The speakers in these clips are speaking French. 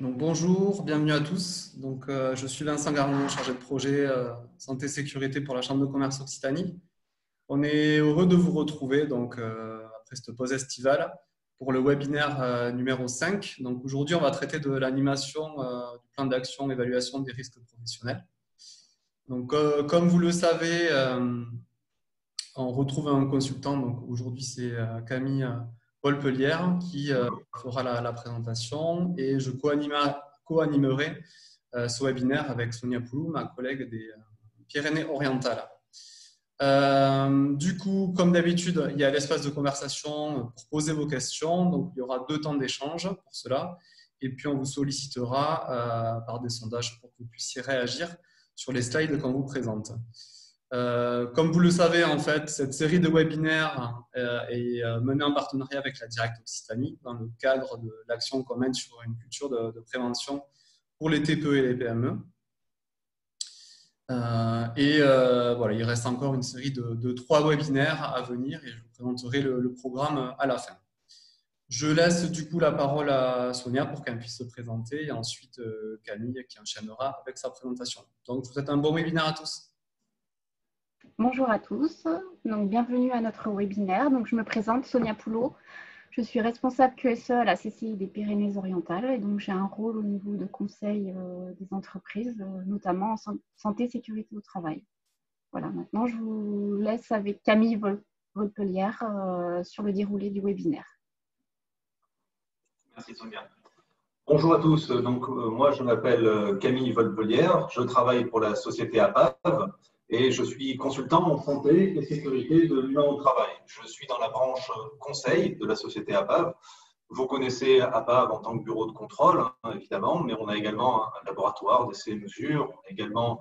Donc, bonjour, bienvenue à tous. Je suis Vincent Garneau, chargé de projet santé et sécurité pour la Chambre de commerce Occitanie. On est heureux de vous retrouver après cette pause estivale pour le webinaire numéro 5. Donc, aujourd'hui, on va traiter de l'animation du plan d'action évaluation des risques professionnels. Comme vous le savez, on retrouve un consultant. Donc, aujourd'hui, c'est Camille Volpelière qui fera la présentation et je co-animerai ce webinaire avec Sonia Poulou, ma collègue des Pyrénées-Orientales. Du coup, comme d'habitude, il y a l'espace de conversation pour poser vos questions. Donc, il y aura 2 temps d'échange pour cela. Et puis, on vous sollicitera par des sondages pour que vous puissiez réagir sur les slides qu'on vous présente. Comme vous le savez, en fait, cette série de webinaires est menée en partenariat avec la Direct Occitanie dans le cadre de l'action qu'on mène sur une culture de prévention pour les TPE et les PME. Voilà, il reste encore une série de 3 webinaires à venir et je vous présenterai le programme à la fin. Je laisse du coup la parole à Sonia pour qu'elle puisse se présenter et ensuite Camille qui enchaînera avec sa présentation. Donc, je vous souhaite un bon webinaire à tous. Bonjour à tous, donc bienvenue à notre webinaire. Donc, je me présente, Sonia Poulot. Je suis responsable QSE à la CCI des Pyrénées-Orientales et donc j'ai un rôle au niveau de conseil des entreprises, notamment en santé et sécurité au travail. Voilà, maintenant je vous laisse avec Camille Volpelière sur le déroulé du webinaire. Merci Sonia. Bonjour à tous, moi je m'appelle Camille Volpelière, je travaille pour la société APAV et je suis consultant en santé et sécurité de l'humain au travail. Je suis dans la branche conseil de la société APAV. Vous connaissez APAV en tant que bureau de contrôle, évidemment, mais on a également un laboratoire d'essais et mesures, on a également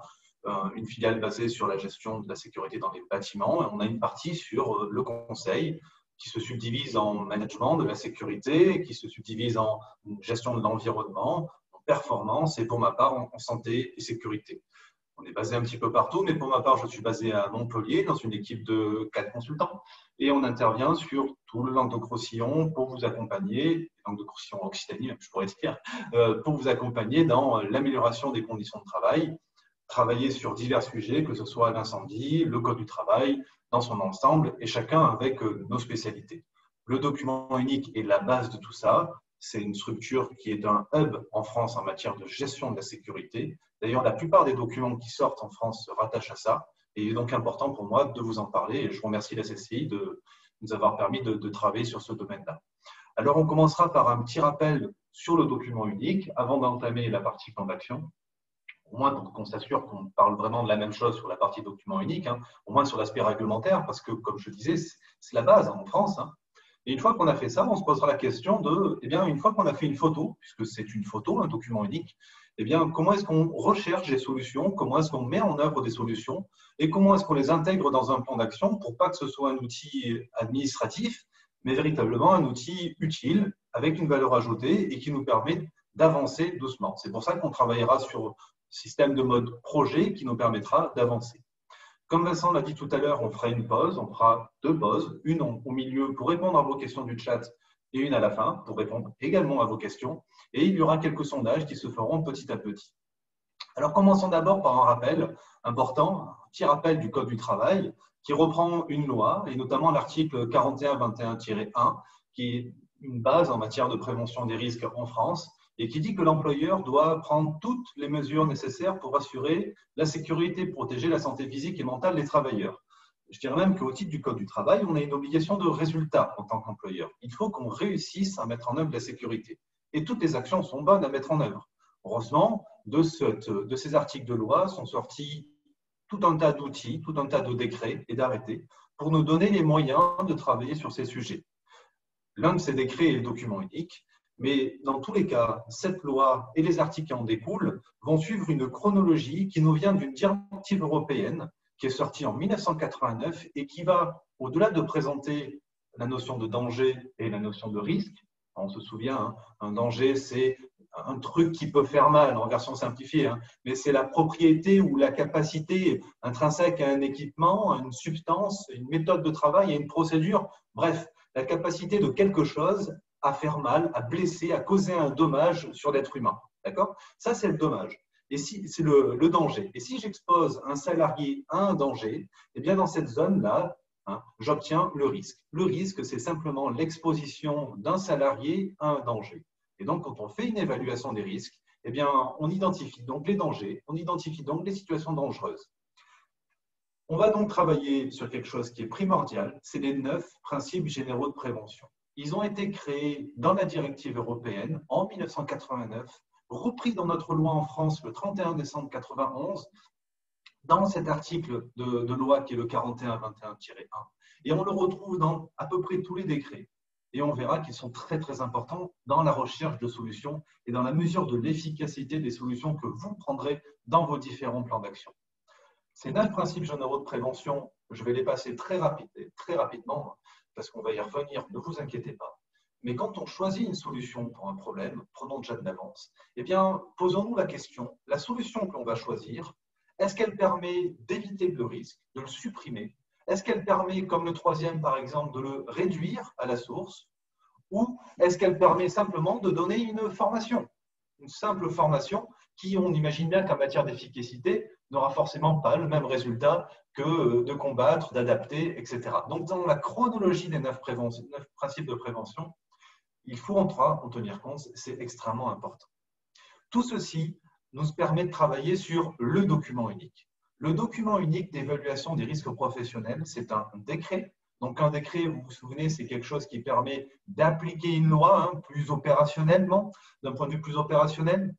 une filiale basée sur la gestion de la sécurité dans les bâtiments et on a une partie sur le conseil qui se subdivise en management de la sécurité, qui se subdivise en gestion de l'environnement, en performance et pour ma part en santé et sécurité. On est basé un petit peu partout, mais pour ma part, je suis basé à Montpellier dans une équipe de 4 consultants et on intervient sur tout le Languedoc-Roussillon pour vous accompagner, Languedoc-Roussillon Occitanie, je pourrais dire, pour vous accompagner dans l'amélioration des conditions de travail, travailler sur divers sujets, que ce soit l'incendie, le code du travail, dans son ensemble, et chacun avec nos spécialités. Le document unique est la base de tout ça. C'est une structure qui est un hub en France en matière de gestion de la sécurité. D'ailleurs, la plupart des documents qui sortent en France se rattachent à ça. Et il est donc important pour moi de vous en parler. Et je remercie la CCI de nous avoir permis de travailler sur ce domaine-là. Alors, on commencera par un petit rappel sur le document unique avant d'entamer la partie plan d'action. Au moins pour qu'on s'assure qu'on parle vraiment de la même chose sur la partie document unique, au moins sur l'aspect réglementaire, parce que, comme je disais, c'est la base en France. Et une fois qu'on a fait ça, on se posera la question de, eh bien, une fois qu'on a fait une photo, puisque c'est une photo, un document unique, eh bien, comment est-ce qu'on recherche des solutions, comment est-ce qu'on met en œuvre des solutions, et comment est-ce qu'on les intègre dans un plan d'action pour pas que ce soit un outil administratif, mais véritablement un outil utile, avec une valeur ajoutée et qui nous permet d'avancer doucement. C'est pour ça qu'on travaillera sur système de mode projet qui nous permettra d'avancer. Comme Vincent l'a dit tout à l'heure, on fera une pause, on fera 2 pauses, une au milieu pour répondre à vos questions du chat et une à la fin pour répondre également à vos questions. Et il y aura quelques sondages qui se feront petit à petit. Alors commençons d'abord par un rappel important, un petit rappel du Code du travail qui reprend une loi et notamment l'article 4121-1 qui est une base en matière de prévention des risques en France et qui dit que l'employeur doit prendre toutes les mesures nécessaires pour assurer la sécurité, protéger la santé physique et mentale des travailleurs. Je dirais même qu'au titre du Code du travail, on a une obligation de résultat en tant qu'employeur. Il faut qu'on réussisse à mettre en œuvre la sécurité. Et toutes les actions sont bonnes à mettre en œuvre. Heureusement, de ces articles de loi sont sortis tout un tas d'outils, tout un tas de décrets et d'arrêtés pour nous donner les moyens de travailler sur ces sujets. L'un de ces décrets est le document unique. Mais dans tous les cas, cette loi et les articles qui en découlent vont suivre une chronologie qui nous vient d'une directive européenne qui est sortie en 1989 et qui va, au-delà de présenter la notion de danger et la notion de risque, on se souvient, un danger, c'est un truc qui peut faire mal, en version simplifiée, mais c'est la propriété ou la capacité intrinsèque à un équipement, à une substance, une méthode de travail, à une procédure, bref, la capacité de quelque chose à faire mal, à blesser, à causer un dommage sur l'être humain. D'accord? Ça, c'est le dommage. Et si, c'est le danger. Et si j'expose un salarié à un danger, eh bien, dans cette zone-là, j'obtiens le risque. Le risque, c'est simplement l'exposition d'un salarié à un danger. Et donc, quand on fait une évaluation des risques, eh bien, on identifie donc les dangers, on identifie donc les situations dangereuses. On va donc travailler sur quelque chose qui est primordial, c'est les 9 principes généraux de prévention. Ils ont été créés dans la directive européenne en 1989, repris dans notre loi en France le 31 décembre 1991, dans cet article de loi qui est le 4121-1. Et on le retrouve dans à peu près tous les décrets. Et on verra qu'ils sont très, très importants dans la recherche de solutions et dans la mesure de l'efficacité des solutions que vous prendrez dans vos différents plans d'action. Ces 9 principes généraux de prévention, je vais les passer très rapidement, parce qu'on va y revenir, ne vous inquiétez pas. Mais quand on choisit une solution pour un problème, prenons déjà de l'avance, eh bien, posons-nous la question, la solution que l'on va choisir, est-ce qu'elle permet d'éviter le risque, de le supprimer? Est-ce qu'elle permet, comme le 3e par exemple, de le réduire à la source? Ou est-ce qu'elle permet simplement de donner une formation? Une simple formation qui, on imagine bien qu'en matière d'efficacité, n'aura forcément pas le même résultat que de combattre, d'adapter, etc. Donc, dans la chronologie des 9 principes de prévention, il faut en tenir compte, c'est extrêmement important. Tout ceci nous permet de travailler sur le document unique. Le document unique d'évaluation des risques professionnels, c'est un décret. Donc, un décret, vous vous souvenez, c'est quelque chose qui permet d'appliquer une loi plus opérationnellement, d'un point de vue plus opérationnel.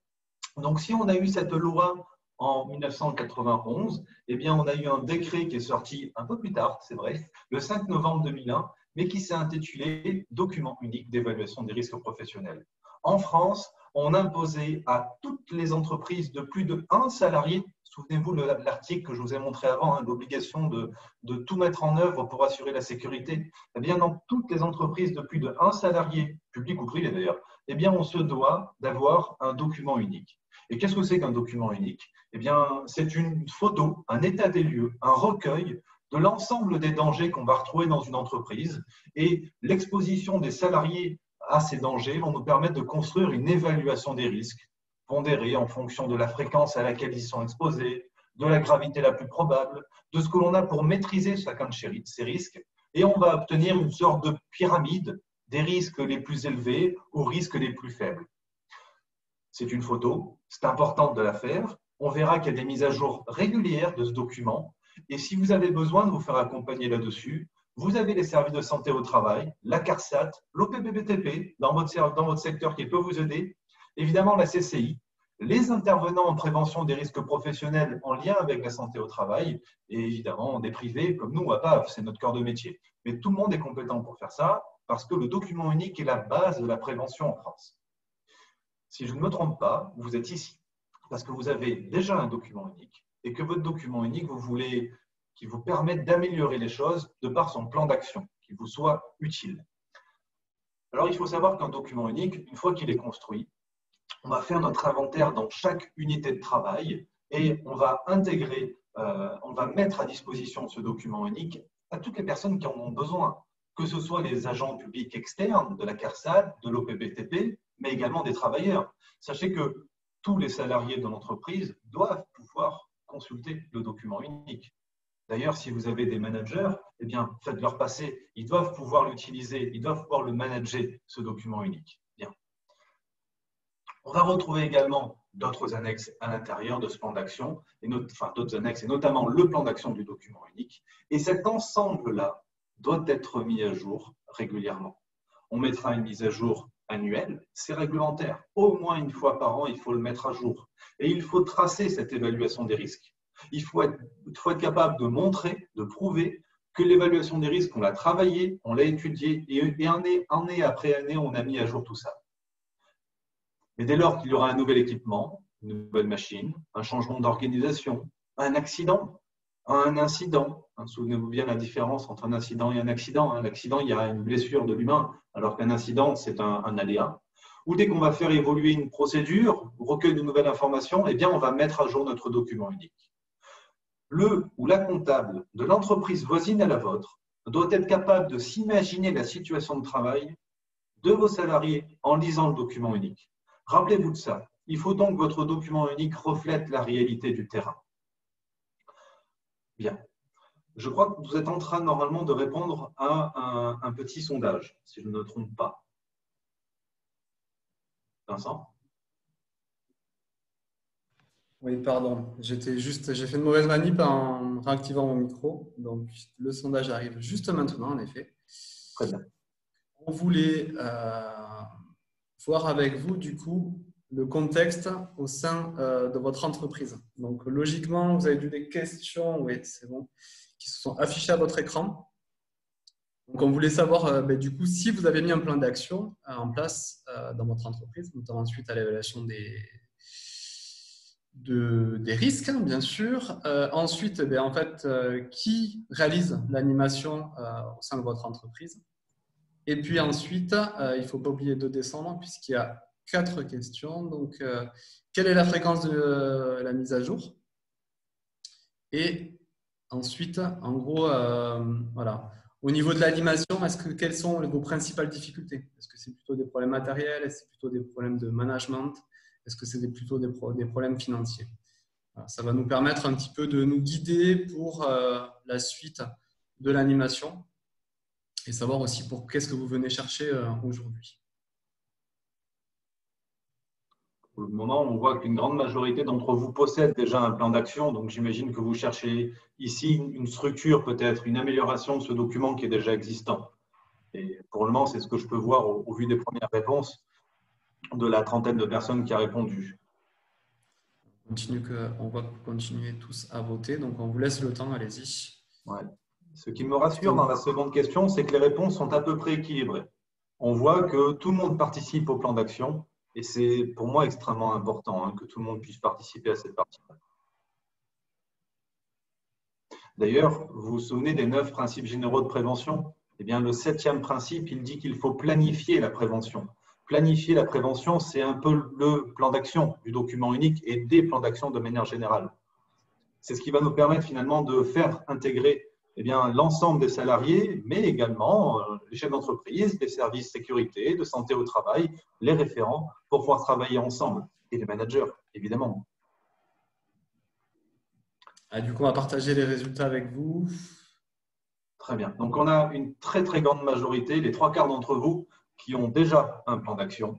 Donc, si on a eu cette loi en 1991, eh bien, on a eu un décret qui est sorti un peu plus tard, c'est vrai, le 5 novembre 2001, mais qui s'est intitulé « Document unique d'évaluation des risques professionnels ». En France, on imposait à toutes les entreprises de plus de 1 salarié, souvenez-vous de l'article que je vous ai montré avant, l'obligation de tout mettre en œuvre pour assurer la sécurité, eh bien, dans toutes les entreprises de plus de 1 salarié, public ou privé d'ailleurs, eh bien, on se doit d'avoir un document unique. Et qu'est-ce que c'est qu'un document unique? Eh bien, c'est une photo, un état des lieux, un recueil de l'ensemble des dangers qu'on va retrouver dans une entreprise, et l'exposition des salariés à ces dangers vont nous permettre de construire une évaluation des risques pondérée en fonction de la fréquence à laquelle ils sont exposés, de la gravité la plus probable, de ce que l'on a pour maîtriser chacun de ces risques, et on va obtenir une sorte de pyramide des risques les plus élevés aux risques les plus faibles. C'est une photo, c'est important de la faire. On verra qu'il y a des mises à jour régulières de ce document. Et si vous avez besoin de vous faire accompagner là-dessus, vous avez les services de santé au travail, la CARSAT, l'OPBBTP dans votre secteur qui peut vous aider, évidemment la CCI, les intervenants en prévention des risques professionnels en lien avec la santé au travail, et évidemment des privés comme nous à PAV, c'est notre corps de métier. Mais tout le monde est compétent pour faire ça parce que le document unique est la base de la prévention en France. Si je ne me trompe pas, vous êtes ici parce que vous avez déjà un document unique et que votre document unique, vous voulez qu'il vous permette d'améliorer les choses de par son plan d'action, qu'il vous soit utile. Alors, il faut savoir qu'un document unique, une fois qu'il est construit, on va faire notre inventaire dans chaque unité de travail et on va intégrer, on va mettre à disposition ce document unique à toutes les personnes qui en ont besoin, que ce soit les agents publics externes de la CARSAT, de l'OPBTP, mais également des travailleurs. Sachez que tous les salariés de l'entreprise doivent pouvoir consulter le document unique. D'ailleurs, si vous avez des managers, eh bien, faites-leur passer. Ils doivent pouvoir l'utiliser, ils doivent pouvoir le manager, ce document unique. Bien. On va retrouver également d'autres annexes à l'intérieur de ce plan d'action, enfin d'autres annexes, et notamment le plan d'action du document unique. Et cet ensemble-là doit être mis à jour régulièrement. On mettra une mise à jour annuelle, c'est réglementaire. Au moins une fois par an, il faut le mettre à jour. Et il faut tracer cette évaluation des risques. Il faut être capable de montrer, de prouver que l'évaluation des risques, on l'a travaillé, on l'a étudié, et année après année, on a mis à jour tout ça. Mais dès lors qu'il y aura un nouvel équipement, une nouvelle machine, un changement d'organisation, un accident, un incident, souvenez-vous bien la différence entre un incident et un accident. L'accident, il y a une blessure de l'humain, alors qu'un incident, c'est un aléa. Ou dès qu'on va faire évoluer une procédure, recueil de nouvelles informations, eh bien, on va mettre à jour notre document unique. Le ou la comptable de l'entreprise voisine à la vôtre doit être capable de s'imaginer la situation de travail de vos salariés en lisant le document unique. Rappelez-vous de ça. Il faut donc que votre document unique reflète la réalité du terrain. Bien. Je crois que vous êtes en train normalement de répondre à un petit sondage, si je ne me trompe pas. Vincent? Oui, pardon. J'ai fait une mauvaise manip en réactivant mon micro. Donc, le sondage arrive juste maintenant, en effet. Très bien. On voulait voir avec vous, du coup, le contexte au sein de votre entreprise. Donc, logiquement, vous avez vu des questions, oui, c'est bon, qui se sont affichées à votre écran. Donc, on voulait savoir, du coup, si vous avez mis un plan d'action en place dans votre entreprise, notamment suite à l'évaluation des risques, hein, bien sûr. Ensuite, en fait, qui réalise l'animation au sein de votre entreprise? Et puis ensuite, il ne faut pas oublier de descendre puisqu'il y a 4 questions. Donc, quelle est la fréquence de la mise à jour? Et ensuite, en gros, voilà. Au niveau de l'animation, quelles sont vos principales difficultés? Est-ce que c'est plutôt des problèmes matériels? Est-ce que c'est plutôt des problèmes de management? Est-ce que c'est plutôt des problèmes financiers? Voilà, ça va nous permettre un petit peu de nous guider pour la suite de l'animation et savoir aussi pour qu'est-ce que vous venez chercher aujourd'hui. Pour le moment, on voit qu'une grande majorité d'entre vous possède déjà un plan d'action. Donc, j'imagine que vous cherchez ici une structure, peut-être une amélioration de ce document qui est déjà existant. Et pour le moment, c'est ce que je peux voir au vu des premières réponses de la trentaine de personnes qui a répondu. On va continuer tous à voter. Donc, on vous laisse le temps. Allez-y. Ouais. Ce qui me rassure dans la seconde question, c'est que les réponses sont à peu près équilibrées. On voit que tout le monde participe au plan d'action. Et c'est pour moi extrêmement important que tout le monde puisse participer à cette partie-là. D'ailleurs, vous vous souvenez des 9 principes généraux de prévention? Eh bien, le 7e principe, il dit qu'il faut planifier la prévention. Planifier la prévention, c'est un peu le plan d'action du document unique et des plans d'action de manière générale. C'est ce qui va nous permettre finalement de faire intégrer l'ensemble des salariés, mais également les chefs d'entreprise, les services sécurité, de santé au travail, les référents, pour pouvoir travailler ensemble. Et les managers, évidemment. Du coup, on va partager les résultats avec vous. Très bien. Donc, on a une très, très grande majorité, les 3/4 d'entre vous, qui ont déjà un plan d'action,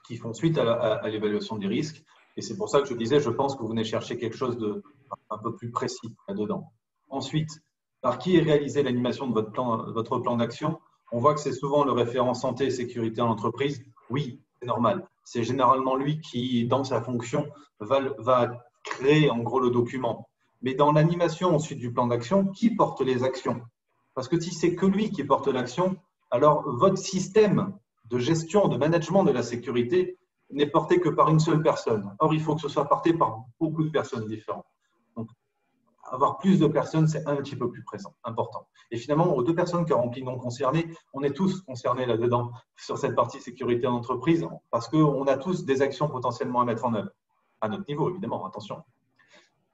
qui font suite à l'évaluation des risques. Et c'est pour ça que je disais, je pense que vous venez chercher quelque chose de un peu plus précis là-dedans. Ensuite, par qui est réalisée l'animation de votre plan d'action? On voit que c'est souvent le référent santé et sécurité en entreprise. Oui, c'est normal. C'est généralement lui qui, dans sa fonction, va créer en gros le document. Mais dans l'animation ensuite du plan d'action, qui porte les actions? Parce que si c'est que lui qui porte l'action, alors votre système de gestion, de management de la sécurité n'est porté que par une seule personne. Or, il faut que ce soit porté par beaucoup de personnes différentes. Donc, avoir plus de personnes, c'est un petit peu plus important. Et finalement, aux 2 personnes qui ont rempli non concernées, on est tous concernés là-dedans sur cette partie sécurité en entreprise parce qu'on a tous des actions potentiellement à mettre en œuvre. À notre niveau, évidemment, attention.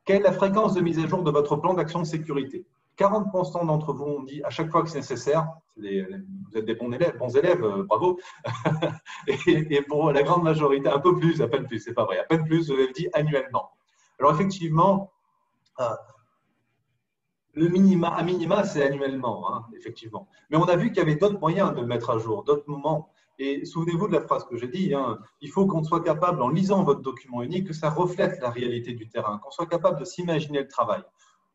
Quelle est la fréquence de mise à jour de votre plan d'action de sécurité? 40% d'entre vous ont dit à chaque fois que c'est nécessaire. Vous êtes des bons élèves, bravo. Et pour la grande majorité, un peu plus, à peine plus, c'est pas vrai, à peine plus, vous avez dit annuellement. Alors effectivement, le à minima, c'est annuellement, effectivement. Mais on a vu qu'il y avait d'autres moyens de le mettre à jour, d'autres moments. Et souvenez-vous de la phrase que j'ai dit, il faut qu'on soit capable, en lisant votre document unique, que ça reflète la réalité du terrain, qu'on soit capable de s'imaginer le travail.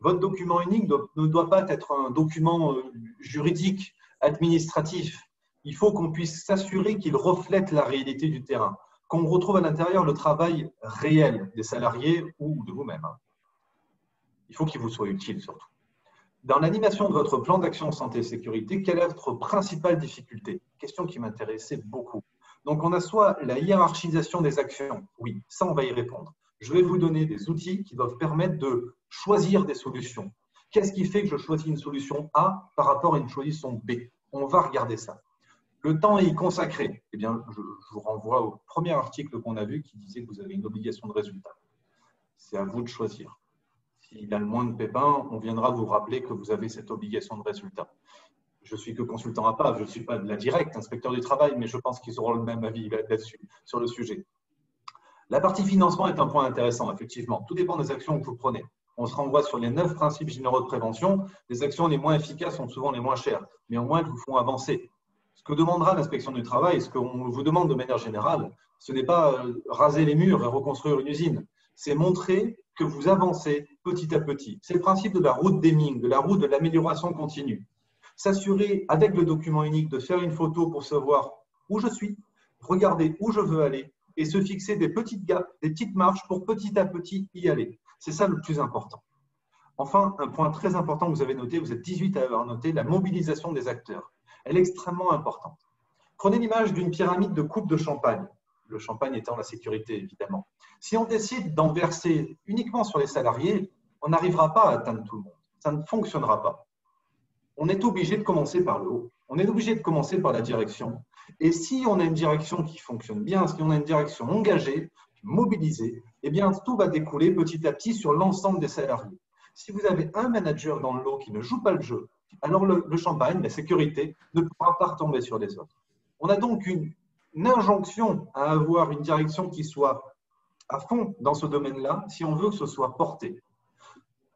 Votre document unique ne doit pas être un document juridique, administratif. Il faut qu'on puisse s'assurer qu'il reflète la réalité du terrain, qu'on retrouve à l'intérieur le travail réel des salariés ou de vous-même. Il faut qu'il vous soit utile surtout. Dans l'animation de votre plan d'action santé et sécurité, quelle est votre principale difficulté? Question qui m'intéressait beaucoup. Donc, on a soit la hiérarchisation des actions. Oui, ça, on va y répondre. Je vais vous donner des outils qui doivent permettre de choisir des solutions. Qu'est-ce qui fait que je choisis une solution A par rapport à une solution B? On va regarder ça. Le temps est y consacré. Eh bien, je vous renvoie au premier article qu'on a vu qui disait que vous avez une obligation de résultat. C'est à vous de choisir. S'il y a le moins de pépins, on viendra vous rappeler que vous avez cette obligation de résultat. Je suis que consultant à PAV, je ne suis pas de la directe, inspecteur du travail, mais je pense qu'ils auront le même avis là-dessus, sur le sujet. La partie financement est un point intéressant, effectivement. Tout dépend des actions que vous prenez. On se renvoie sur les 9 principes généraux de prévention. Les actions les moins efficaces sont souvent les moins chères, mais au moins elles vous font avancer. Ce que demandera l'inspection du travail, ce qu'on vous demande de manière générale, ce n'est pas raser les murs et reconstruire une usine. C'est montrer que vous avancez petit à petit. C'est le principe de la route d'Hemming, de la route de l'amélioration continue. S'assurer, avec le document unique, de faire une photo pour savoir où je suis, regarder où je veux aller et se fixer des petites gaps, des petites marches pour petit à petit y aller. C'est ça le plus important. Enfin, un point très important que vous avez noté, vous êtes 18 à avoir noté, la mobilisation des acteurs. Elle est extrêmement importante. Prenez l'image d'une pyramide de coupe de champagne, le champagne étant la sécurité évidemment. Si on décide d'en verser uniquement sur les salariés, on n'arrivera pas à atteindre tout le monde. Ça ne fonctionnera pas. On est obligé de commencer par le haut. On est obligé de commencer par la direction. Et si on a une direction qui fonctionne bien, si on a une direction engagée, mobilisée, eh bien, tout va découler petit à petit sur l'ensemble des salariés. Si vous avez un manager dans le lot qui ne joue pas le jeu, alors le champagne, la sécurité, ne pourra pas retomber sur les autres. On a donc une injonction à avoir une direction qui soit à fond dans ce domaine-là, si on veut que ce soit porté.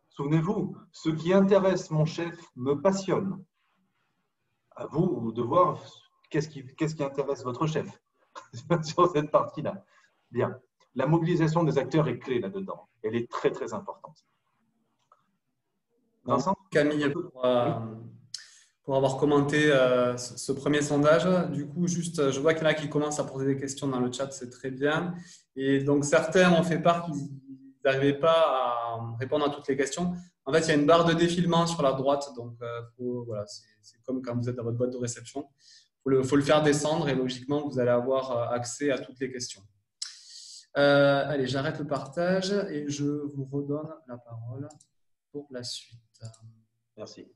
Souvenez-vous, ce qui intéresse mon chef me passionne. À vous de voir qu'est-ce qui intéresse votre chef sur cette partie-là. Bien, la mobilisation des acteurs est clé là-dedans. Elle est très, très importante. Vincent ? Camille, pour avoir commenté ce premier sondage, du coup, juste, je vois qu'il y en a qui commencent à poser des questions dans le chat, c'est très bien. Et donc, certains ont fait part qu'ils n'arrivaient pas à répondre à toutes les questions. En fait, il y a une barre de défilement sur la droite, donc voilà, c'est comme quand vous êtes dans votre boîte de réception. Il faut le faire descendre et logiquement, vous allez avoir accès à toutes les questions. Allez, j'arrête le partage et je vous redonne la parole pour la suite. Merci.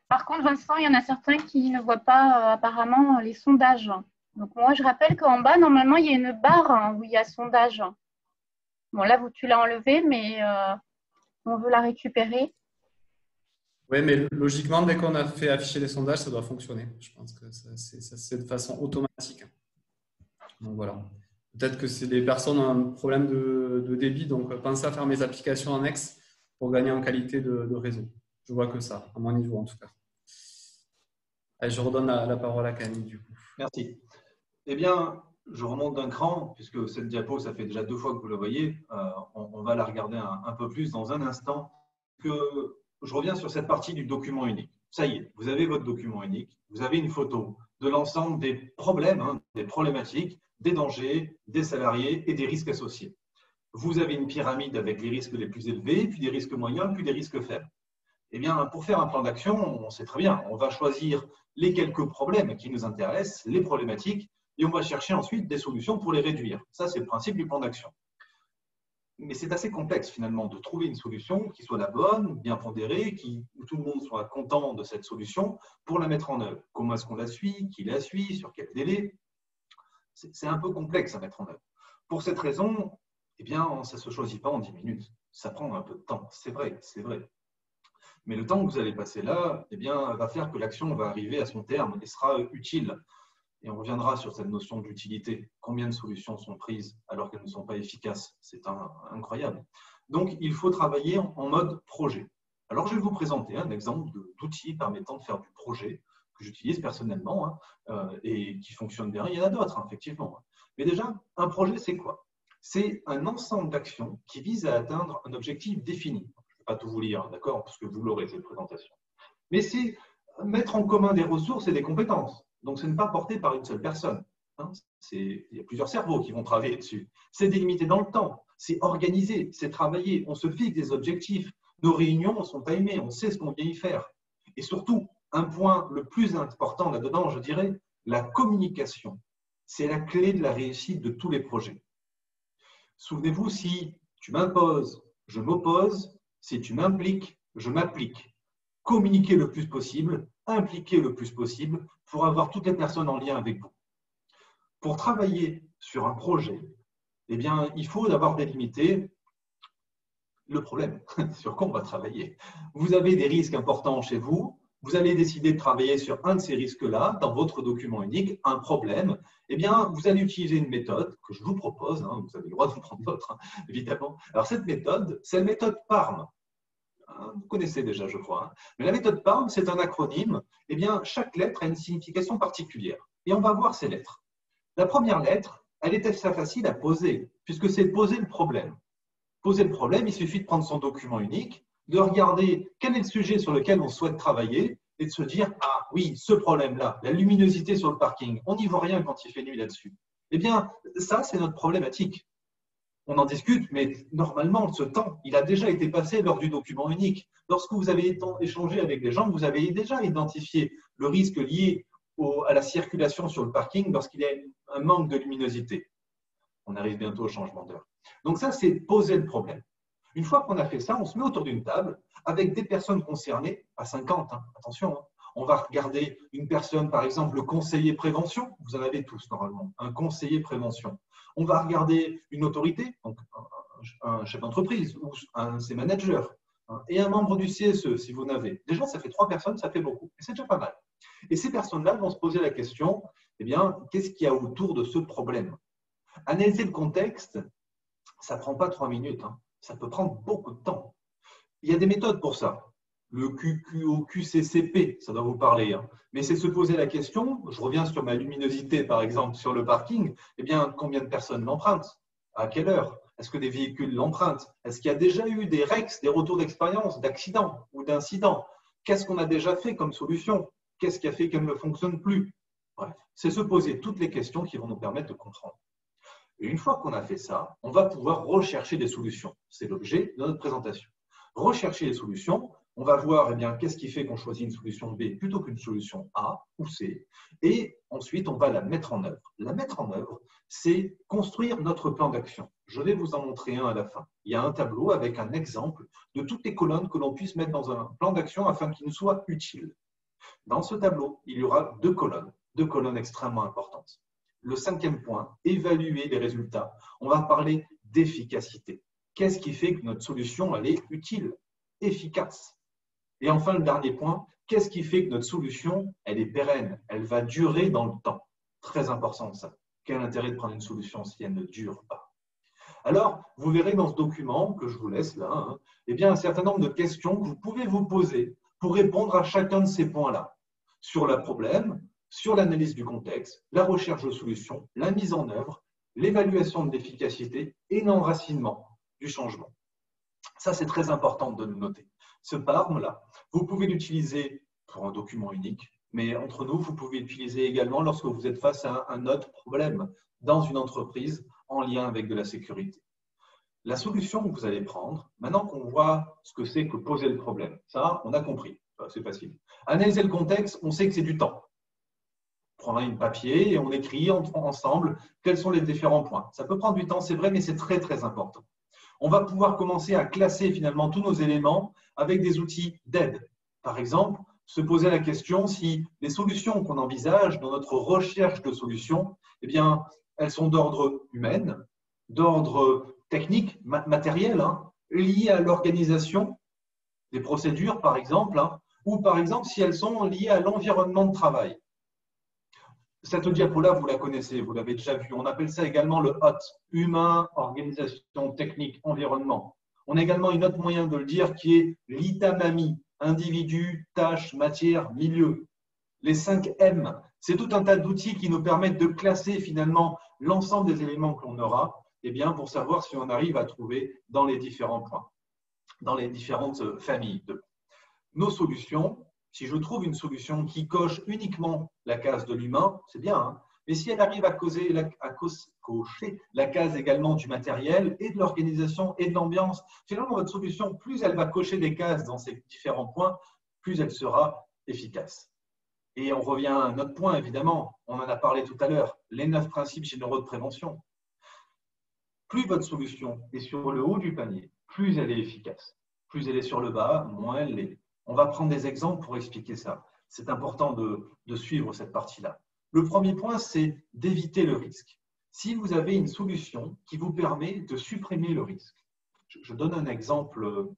Par contre, Vincent, il y en a certains qui ne voient pas apparemment les sondages. Donc, moi, je rappelle qu'en bas, normalement, il y a une barre où il y a sondage. Bon, là, tu l'as enlevé, mais on veut la récupérer. Oui, mais logiquement, dès qu'on a fait afficher les sondages, ça doit fonctionner. Je pense que c'est de façon automatique. Donc, voilà. Peut-être que c'est des personnes qui ont un problème de débit, donc pensez à faire mes applications annexes pour gagner en qualité de réseau. Je vois que ça, à mon niveau en tout cas. Allez, je redonne la parole à Camille du coup. Merci. Eh bien, je remonte d'un cran, puisque cette diapo, ça fait déjà 2 fois que vous la voyez. On va la regarder un peu plus dans un instant. Je reviens sur cette partie du document unique. Ça y est, vous avez votre document unique, vous avez une photo de l'ensemble des problèmes, des problématiques, des dangers, des salariés et des risques associés. Vous avez une pyramide avec les risques les plus élevés, puis des risques moyens, puis des risques faibles. Eh bien, pour faire un plan d'action, on sait très bien, on va choisir les quelques problèmes qui nous intéressent, les problématiques, et on va chercher ensuite des solutions pour les réduire. Ça, c'est le principe du plan d'action. Mais c'est assez complexe finalement de trouver une solution qui soit la bonne, bien pondérée, où tout le monde soit content de cette solution pour la mettre en œuvre. Comment est-ce qu'on la suit? Qui la suit? Sur quel délai? C'est un peu complexe à mettre en œuvre. Pour cette raison, eh bien, ça ne se choisit pas en 10 minutes. Ça prend un peu de temps, c'est vrai, c'est vrai. Mais le temps que vous allez passer là, eh bien, va faire que l'action va arriver à son terme et sera utile. Et on reviendra sur cette notion d'utilité. Combien de solutions sont prises alors qu'elles ne sont pas efficaces? C'est incroyable. Donc, il faut travailler en mode projet. Alors, je vais vous présenter un exemple d'outils permettant de faire du projet que j'utilise personnellement et qui fonctionne bien. Il y en a d'autres, effectivement. Mais déjà, un projet, c'est quoi? C'est un ensemble d'actions qui visent à atteindre un objectif défini. Je ne vais pas tout vous lire, d'accord, parce que vous l'aurez, cette présentation. Mais mettre en commun des ressources et des compétences. Donc, ce n'est pas porté par une seule personne. Il y a plusieurs cerveaux qui vont travailler dessus. C'est délimité dans le temps, c'est organisé, c'est travaillé. On se fixe des objectifs. Nos réunions sont timées, on sait ce qu'on vient y faire. Et surtout, un point le plus important là-dedans, je dirais, la communication. C'est la clé de la réussite de tous les projets. Souvenez-vous, si tu m'imposes, je m'oppose. Si tu m'impliques, je m'applique. Communiquer le plus possible, impliquer le plus possible pour avoir toutes les personnes en lien avec vous. Pour travailler sur un projet, eh bien, il faut d'abord délimiter le problème sur quoi on va travailler. Vous avez des risques importants chez vous, vous allez décider de travailler sur un de ces risques-là dans votre document unique, un problème, eh bien, vous allez utiliser une méthode que je vous propose, hein, vous avez le droit de prendre d'autres, hein, évidemment. Alors, cette méthode, c'est la méthode PARM. Vous connaissez déjà, je crois. Hein. Mais la méthode PARM, c'est un acronyme. Eh bien, chaque lettre a une signification particulière. Et on va voir ces lettres. La première lettre, elle est assez facile à poser, puisque c'est poser le problème. Poser le problème, il suffit de prendre son document unique, de regarder quel est le sujet sur lequel on souhaite travailler et de se dire « Ah oui, ce problème-là, la luminosité sur le parking, on n'y voit rien quand il fait nuit là-dessus. » Eh bien, ça, c'est notre problématique. On en discute, mais normalement, ce temps, il a déjà été passé lors du document unique. Lorsque vous avez échangé avec des gens, vous avez déjà identifié le risque lié à la circulation sur le parking lorsqu'il y a un manque de luminosité. On arrive bientôt au changement d'heure. Donc ça, c'est poser le problème. Une fois qu'on a fait ça, on se met autour d'une table avec des personnes concernées, à 50, hein, attention. Hein. On va regarder une personne, par exemple, le conseiller prévention. Vous en avez tous normalement, un conseiller prévention. On va regarder une autorité, donc un chef d'entreprise ou un de ses managers, hein, et un membre du CSE, si vous n'avez. Déjà, ça fait 3 personnes, ça fait beaucoup. Et c'est déjà pas mal. Et ces personnes-là vont se poser la question, eh bien, qu'est-ce qu'il y a autour de ce problème? Analyser le contexte, ça ne prend pas 3 minutes. Hein. Ça peut prendre beaucoup de temps. Il y a des méthodes pour ça. Le QQCCP, ça doit vous parler. Hein. Mais c'est se poser la question, je reviens sur ma luminosité par exemple sur le parking, eh bien combien de personnes l'empruntent? À quelle heure? Est-ce que des véhicules l'empruntent? Est-ce qu'il y a déjà eu des REX, des retours d'expérience, d'accidents ou d'incidents? Qu'est-ce qu'on a déjà fait comme solution? Qu'est-ce qui a fait qu'elle ne fonctionne plus? Bref, c'est se poser toutes les questions qui vont nous permettre de comprendre. Et une fois qu'on a fait ça, on va pouvoir rechercher des solutions. C'est l'objet de notre présentation. Rechercher les solutions, on va voir eh bien, qu'est-ce qui fait qu'on choisit une solution B plutôt qu'une solution A ou C. Et ensuite, on va la mettre en œuvre. La mettre en œuvre, c'est construire notre plan d'action. Je vais vous en montrer un à la fin. Il y a un tableau avec un exemple de toutes les colonnes que l'on puisse mettre dans un plan d'action afin qu'il nous soit utile. Dans ce tableau, il y aura 2 colonnes extrêmement importantes. Le 5e point, évaluer les résultats. On va parler d'efficacité. Qu'est-ce qui fait que notre solution elle est utile, efficace? Et enfin, le dernier point, qu'est-ce qui fait que notre solution elle est pérenne, elle va durer dans le temps? Très important ça. Quel intérêt de prendre une solution si elle ne dure pas? Alors, vous verrez dans ce document que je vous laisse là, hein, eh bien, un certain nombre de questions que vous pouvez vous poser pour répondre à chacun de ces points-là. Sur le problème, sur l'analyse du contexte, la recherche de solutions, la mise en œuvre, l'évaluation de l'efficacité et l'enracinement du changement. Ça, c'est très important de le noter. Ce PARM-là, vous pouvez l'utiliser pour un document unique, mais entre nous, vous pouvez l'utiliser également lorsque vous êtes face à un autre problème dans une entreprise en lien avec de la sécurité. La solution que vous allez prendre, maintenant qu'on voit ce que c'est que poser le problème, ça, on a compris, c'est facile. Analyser le contexte, on sait que c'est du temps. On prend un papier et on écrit ensemble quels sont les différents points. Ça peut prendre du temps, c'est vrai, mais c'est très, très important. On va pouvoir commencer à classer finalement tous nos éléments avec des outils d'aide. Par exemple, se poser la question si les solutions qu'on envisage dans notre recherche de solutions, eh bien, elles sont d'ordre humain, d'ordre technique, matériel, hein, liées à l'organisation des procédures, par exemple, hein, ou par exemple si elles sont liées à l'environnement de travail. Cette diapo-là, vous la connaissez, vous l'avez déjà vue. On appelle ça également le HOT, humain, organisation, technique, environnement. On a également une autre moyen de le dire qui est l'ITAMAMI, individu, tâche, matière, milieu. Les 5 M, c'est tout un tas d'outils qui nous permettent de classer finalement l'ensemble des éléments que l'on aura eh bien, pour savoir si on arrive à trouver dans les différents points, dans les différentes familles. Nos solutions, si je trouve une solution qui coche uniquement la case de l'humain, c'est bien, hein, mais si elle arrive à cocher la case également du matériel et de l'organisation et de l'ambiance, finalement, votre solution, plus elle va cocher des cases dans ces différents points, plus elle sera efficace. Et on revient à un autre point, évidemment, on en a parlé tout à l'heure, les 9 principes généraux de prévention. Plus votre solution est sur le haut du panier, plus elle est efficace. Plus elle est sur le bas, moins elle l'est. On va prendre des exemples pour expliquer ça. C'est important de suivre cette partie-là. Le premier point, c'est d'éviter le risque. Si vous avez une solution qui vous permet de supprimer le risque, je donne un exemple,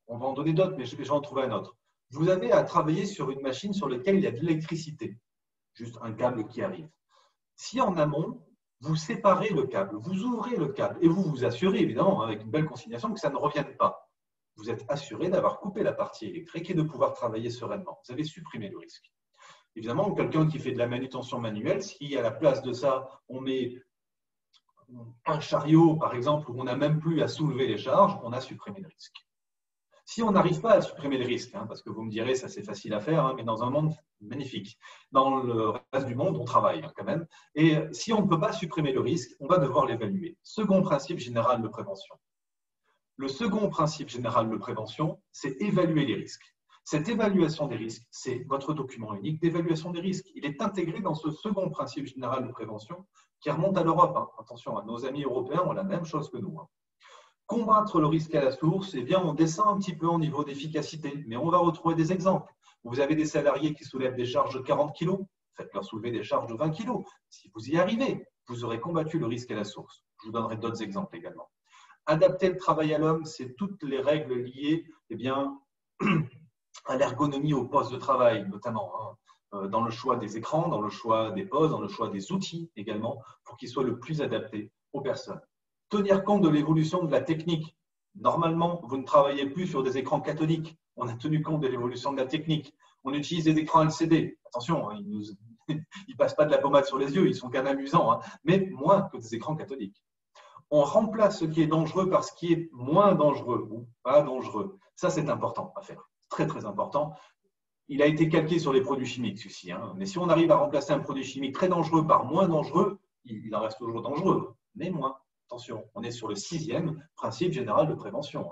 on va en donner d'autres, mais je vais en trouver un autre. vous avez à travailler sur une machine sur laquelle il y a de l'électricité, juste un câble qui arrive. Si en amont, vous séparez le câble, vous ouvrez le câble et vous vous assurez évidemment avec une belle consignation que ça ne revienne pas. Vous êtes assuré d'avoir coupé la partie électrique et de pouvoir travailler sereinement. Vous avez supprimé le risque. Évidemment, quelqu'un qui fait de la manutention manuelle, si à la place de ça, on met un chariot, par exemple, où on n'a même plus à soulever les charges, on a supprimé le risque. Si on n'arrive pas à supprimer le risque, parce que vous me direz, ça c'est facile à faire, mais dans un monde magnifique, dans le reste du monde, on travaille quand même, et si on ne peut pas supprimer le risque, on va devoir l'évaluer. Second principe général de prévention. Le second principe général de prévention, c'est évaluer les risques. Cette évaluation des risques, c'est votre document unique d'évaluation des risques. Il est intégré dans ce second principe général de prévention qui remonte à l'Europe. Attention, nos amis européens ont la même chose que nous. Combattre le risque à la source, eh bien, on descend un petit peu au niveau d'efficacité, mais on va retrouver des exemples. Vous avez des salariés qui soulèvent des charges de 40 kg, faites-leur soulever des charges de 20 kg. Si vous y arrivez, vous aurez combattu le risque à la source. Je vous donnerai d'autres exemples également. Adapter le travail à l'homme, c'est toutes les règles liées eh bien, à l'ergonomie au poste de travail, notamment dans le choix des écrans, dans le choix des postes, dans le choix des outils également, pour qu'ils soient le plus adaptés aux personnes. Tenir compte de l'évolution de la technique. Normalement, vous ne travaillez plus sur des écrans cathodiques. On a tenu compte de l'évolution de la technique. On utilise des écrans LCD. Attention, ils ne passent pas de la pommade sur les yeux, ils sont quand même amusants, mais moins que des écrans cathodiques. On remplace ce qui est dangereux par ce qui est moins dangereux ou pas dangereux. Ça, c'est important à faire. Très, très important. Il a été calqué sur les produits chimiques, celui-ci. Mais si on arrive à remplacer un produit chimique très dangereux par moins dangereux, il en reste toujours dangereux, mais moins. Attention, on est sur le 6e principe général de prévention.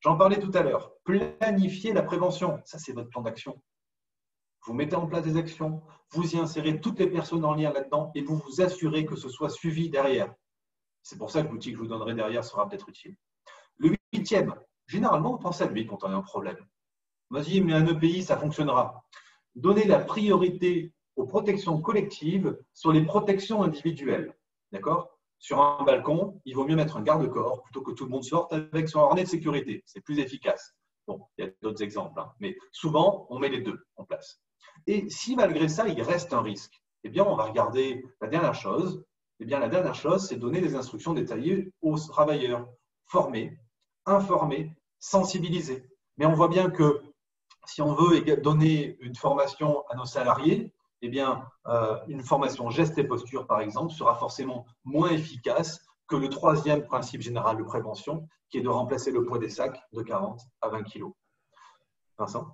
J'en parlais tout à l'heure. Planifier la prévention. Ça, c'est votre plan d'action. Vous mettez en place des actions, vous y insérez toutes les personnes en lien là-dedans et vous vous assurez que ce soit suivi derrière. C'est pour ça que l'outil que je vous donnerai derrière sera peut-être utile. Le 8e, généralement, on pense à lui quand on a un problème. Vas-y, mais un EPI, ça fonctionnera. Donner la priorité aux protections collectives sur les protections individuelles. D'accord ? Sur un balcon, il vaut mieux mettre un garde-corps plutôt que tout le monde sorte avec son harnais de sécurité. C'est plus efficace. Bon, il y a d'autres exemples, mais souvent, on met les deux en place. Et si malgré ça, il reste un risque, eh bien, on va regarder la dernière chose. Eh bien, la dernière chose, c'est donner des instructions détaillées aux travailleurs. Former, informer, sensibiliser. Mais on voit bien que si on veut donner une formation à nos salariés, eh bien, une formation gestes et postures, par exemple, sera forcément moins efficace que le 3e principe général de prévention, qui est de remplacer le poids des sacs de 40 à 20 kg. Vincent ?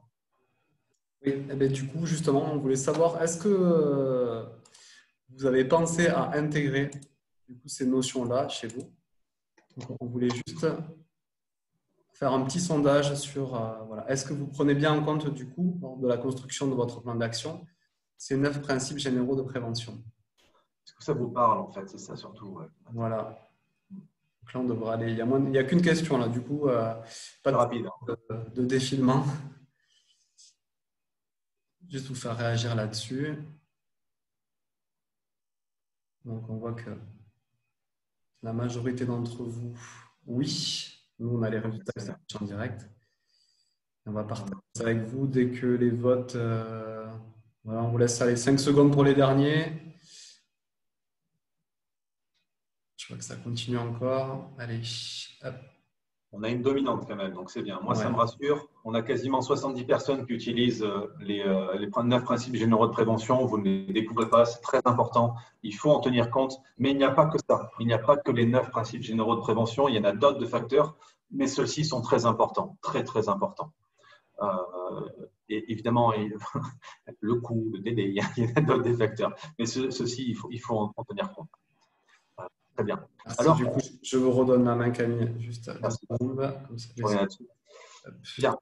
Oui, eh bien, du coup, justement, on voulait savoir, est-ce que vous avez pensé à intégrer du coup, ces notions-là chez vous? Donc, on voulait juste faire un petit sondage sur, voilà, est-ce que vous prenez bien en compte, du coup, lors de la construction de votre plan d'action, ces 9 principes généraux de prévention? Est-ce que ça vous parle, en fait? C'est ça surtout. Ouais. Voilà. Donc là, on devrait aller. Il n'y a qu'une question, là, du coup, pas rapide, de défilement. Juste vous faire réagir là-dessus. Donc, on voit que la majorité d'entre vous, oui. Nous, on a les résultats en direct. On va partager ça avec vous dès que les votes… voilà, on vous laisse aller 5 secondes pour les derniers. Je vois que ça continue encore. Allez, hop. On a une dominante quand même, donc c'est bien. Moi, ça me rassure. On a quasiment 70 personnes qui utilisent les 9 principes généraux de prévention. Vous ne les découvrez pas, c'est très important. Il faut en tenir compte. Mais il n'y a pas que ça. Il n'y a pas que les 9 principes généraux de prévention. Il y en a d'autres de facteurs, mais ceux-ci sont très importants, très, très importants. Et évidemment, le coût, le délai, il y a d'autres des facteurs. Mais ceux-ci, il faut en tenir compte. Très bien. Merci. Alors, du coup, je vous redonne la main, Camille. Juste merci. Comme ça, bien.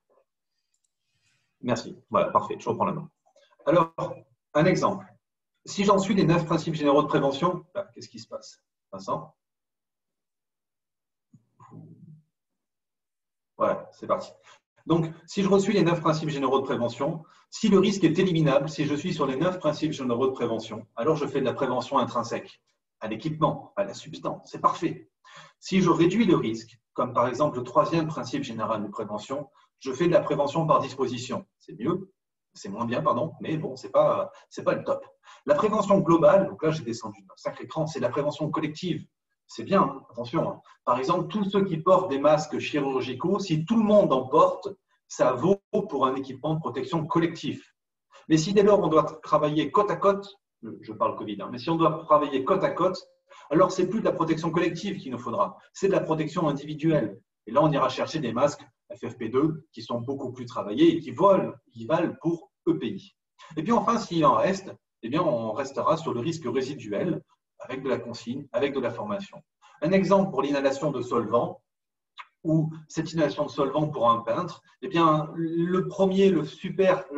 Merci. Voilà, parfait. Je reprends la main. Alors, un exemple. Si j'en suis les 9 principes généraux de prévention, qu'est-ce qui se passe, Vincent? Voilà, c'est parti. Donc, si je reçus les 9 principes généraux de prévention, si le risque est éliminable, si je suis sur les 9 principes généraux de prévention, alors je fais de la prévention intrinsèque, à l'équipement, à la substance, c'est parfait. Si je réduis le risque, comme par exemple le 3e principe général de prévention, je fais de la prévention par disposition. C'est mieux, c'est moins bien, pardon, mais bon, c'est pas le top. La prévention globale, donc là j'ai descendu d'un sacré cran, c'est la prévention collective. C'est bien, hein, attention. Hein. Par exemple, tous ceux qui portent des masques chirurgicaux, si tout le monde en porte, ça vaut pour un équipement de protection collectif. Mais si dès lors on doit travailler côte à côte, je parle Covid, hein, mais si on doit travailler côte à côte, alors c'est plus de la protection collective qu'il nous faudra, c'est de la protection individuelle. Et là, on ira chercher des masques FFP2 qui sont beaucoup plus travaillés et qui valent pour EPI. Et puis enfin, s'il en reste, eh bien, on restera sur le risque résiduel avec de la consigne, avec de la formation. Un exemple pour l'inhalation de solvant, ou cette inhalation de solvant pour un peintre, eh bien, le premier, le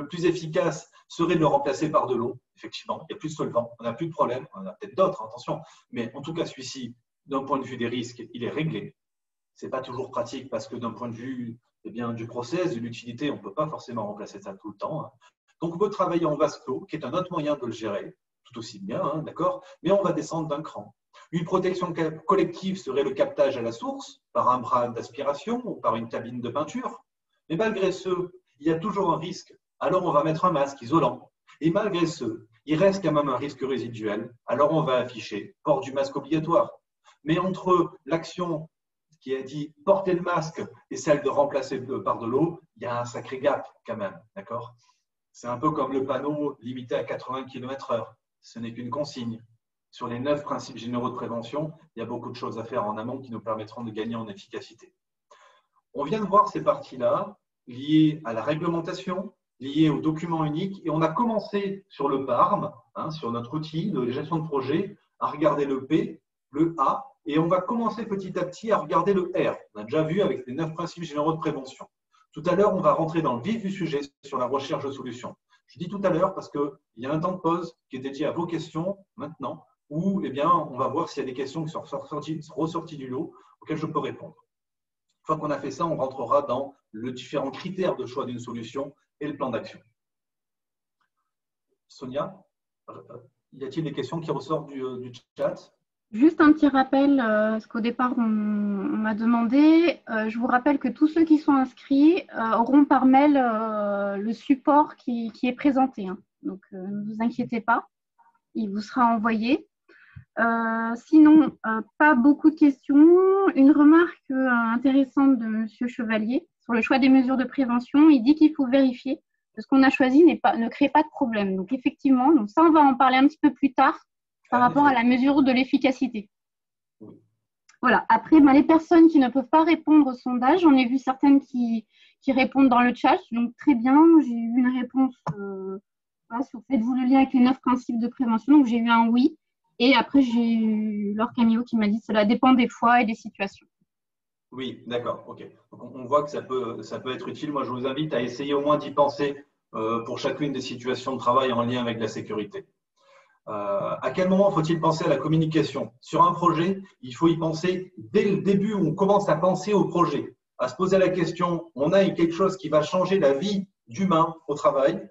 plus efficace serait de le remplacer par de l'eau. Effectivement, il n'y a plus de solvant, on n'a plus de problème, on en a peut-être d'autres, attention, mais en tout cas, celui-ci, d'un point de vue des risques, il est réglé. Ce n'est pas toujours pratique parce que d'un point de vue du process, de l'utilité, on ne peut pas forcément remplacer ça tout le temps. Hein. Donc, on peut travailler en vase clos, qui est un autre moyen de le gérer, tout aussi bien, hein, d'accord, mais on va descendre d'un cran. Une protection collective serait le captage à la source, par un bras d'aspiration ou par une cabine de peinture. Mais malgré ce, il y a toujours un risque. Alors, on va mettre un masque isolant. Et malgré ce, il reste quand même un risque résiduel. Alors, on va afficher port du masque obligatoire. Mais entre l'action qui a dit porter le masque et celle de remplacer par de l'eau, il y a un sacré gap quand même, d'accord? C'est un peu comme le panneau limité à 80 km/h. Ce n'est qu'une consigne. Sur les 9 principes généraux de prévention, il y a beaucoup de choses à faire en amont qui nous permettront de gagner en efficacité. On vient de voir ces parties-là liées à la réglementation, liées au document unique, et on a commencé sur le PARM, hein, sur notre outil de gestion de projet, à regarder le P, le A, et on va commencer petit à petit à regarder le R. On a déjà vu avec les 9 principes généraux de prévention. Tout à l'heure, on va rentrer dans le vif du sujet sur la recherche de solutions. Je dis tout à l'heure parce qu'il y a un temps de pause qui est dédié à vos questions maintenant, où eh bien, on va voir s'il y a des questions qui sont ressorties du lot auxquelles je peux répondre. Une fois qu'on a fait ça, on rentrera dans les différents critères de choix d'une solution et le plan d'action. Sonia, y a-t-il des questions qui ressortent du chat? Juste un petit rappel, parce qu'au départ, on m'a demandé. Je vous rappelle que tous ceux qui sont inscrits auront par mail le support qui est présenté. Hein. Donc, ne vous inquiétez pas, il vous sera envoyé. Sinon, pas beaucoup de questions. Une remarque intéressante de M. Chevalier sur le choix des mesures de prévention. Il dit qu'il faut vérifier que ce qu'on a choisi ne crée pas de problème. Donc, effectivement, donc ça, on va en parler un petit peu plus tard par rapport à la mesure de l'efficacité. Voilà. Après, les personnes qui ne peuvent pas répondre au sondage, j'en ai vu certaines qui répondent dans le chat. Donc, très bien. J'ai eu une réponse sur faites-vous le lien avec les 9 principes de prévention. Donc, j'ai eu un oui. Et après, j'ai eu Laure Camillo qui m'a dit que cela dépend des fois et des situations. Oui, d'accord. Ok. Donc, on voit que ça peut être utile. Moi, je vous invite à essayer au moins d'y penser pour chacune des situations de travail en lien avec la sécurité. À quel moment faut-il penser à la communication? Sur un projet, il faut y penser dès le début où on commence à penser au projet, à se poser la question, on a quelque chose qui va changer la vie d'humain au travail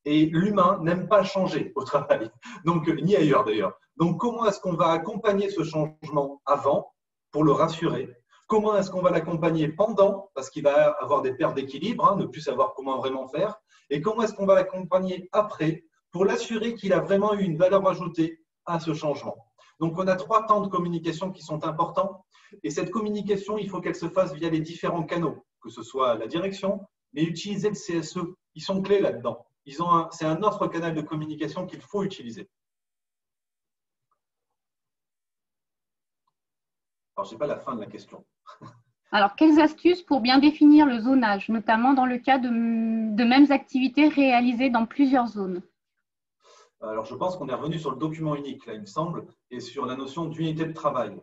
et l'humain n'aime pas changer au travail, donc ni ailleurs d'ailleurs. Donc comment est-ce qu'on va accompagner ce changement avant pour le rassurer? Comment est-ce qu'on va l'accompagner pendant, parce qu'il va avoir des pertes d'équilibre, hein, ne plus savoir comment vraiment faire, et comment est-ce qu'on va l'accompagner après pour l'assurer qu'il a vraiment eu une valeur ajoutée à ce changement. Donc, on a 3 temps de communication qui sont importants. Et cette communication, il faut qu'elle se fasse via les différents canaux, que ce soit la direction, mais utiliser le CSE. Ils sont clés là-dedans. C'est un autre canal de communication qu'il faut utiliser. Alors, je n'ai pas la fin de la question. Alors, quelles astuces pour bien définir le zonage, notamment dans le cas de mêmes activités réalisées dans plusieurs zones? Alors, je pense qu'on est revenu sur le document unique, là, il me semble, et sur la notion d'unité de travail,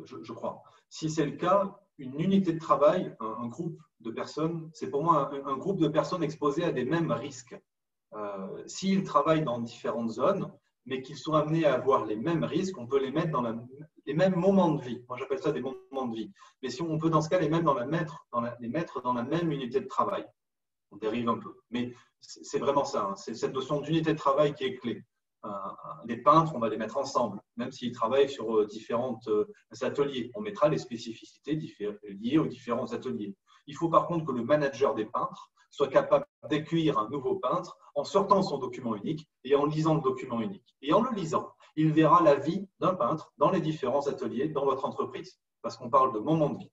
je crois. Si c'est le cas, une unité de travail, un groupe de personnes, c'est pour moi un groupe de personnes exposées à des mêmes risques. S'ils travaillent dans différentes zones, mais qu'ils sont amenés à avoir les mêmes risques, on peut les mettre dans les mêmes moments de vie. Moi, j'appelle ça des moments de vie. Mais si on peut, dans ce cas, les mettre dans la même unité de travail. On dérive un peu. Mais c'est vraiment ça. Hein. C'est cette notion d'unité de travail qui est clé. Les peintres, on va les mettre ensemble, même s'ils travaillent sur différents ateliers. On mettra les spécificités liées aux différents ateliers. Il faut par contre que le manager des peintres soit capable d'accueillir un nouveau peintre en sortant son document unique et en lisant le document unique. Et en le lisant, il verra la vie d'un peintre dans les différents ateliers dans votre entreprise, parce qu'on parle de moment de vie.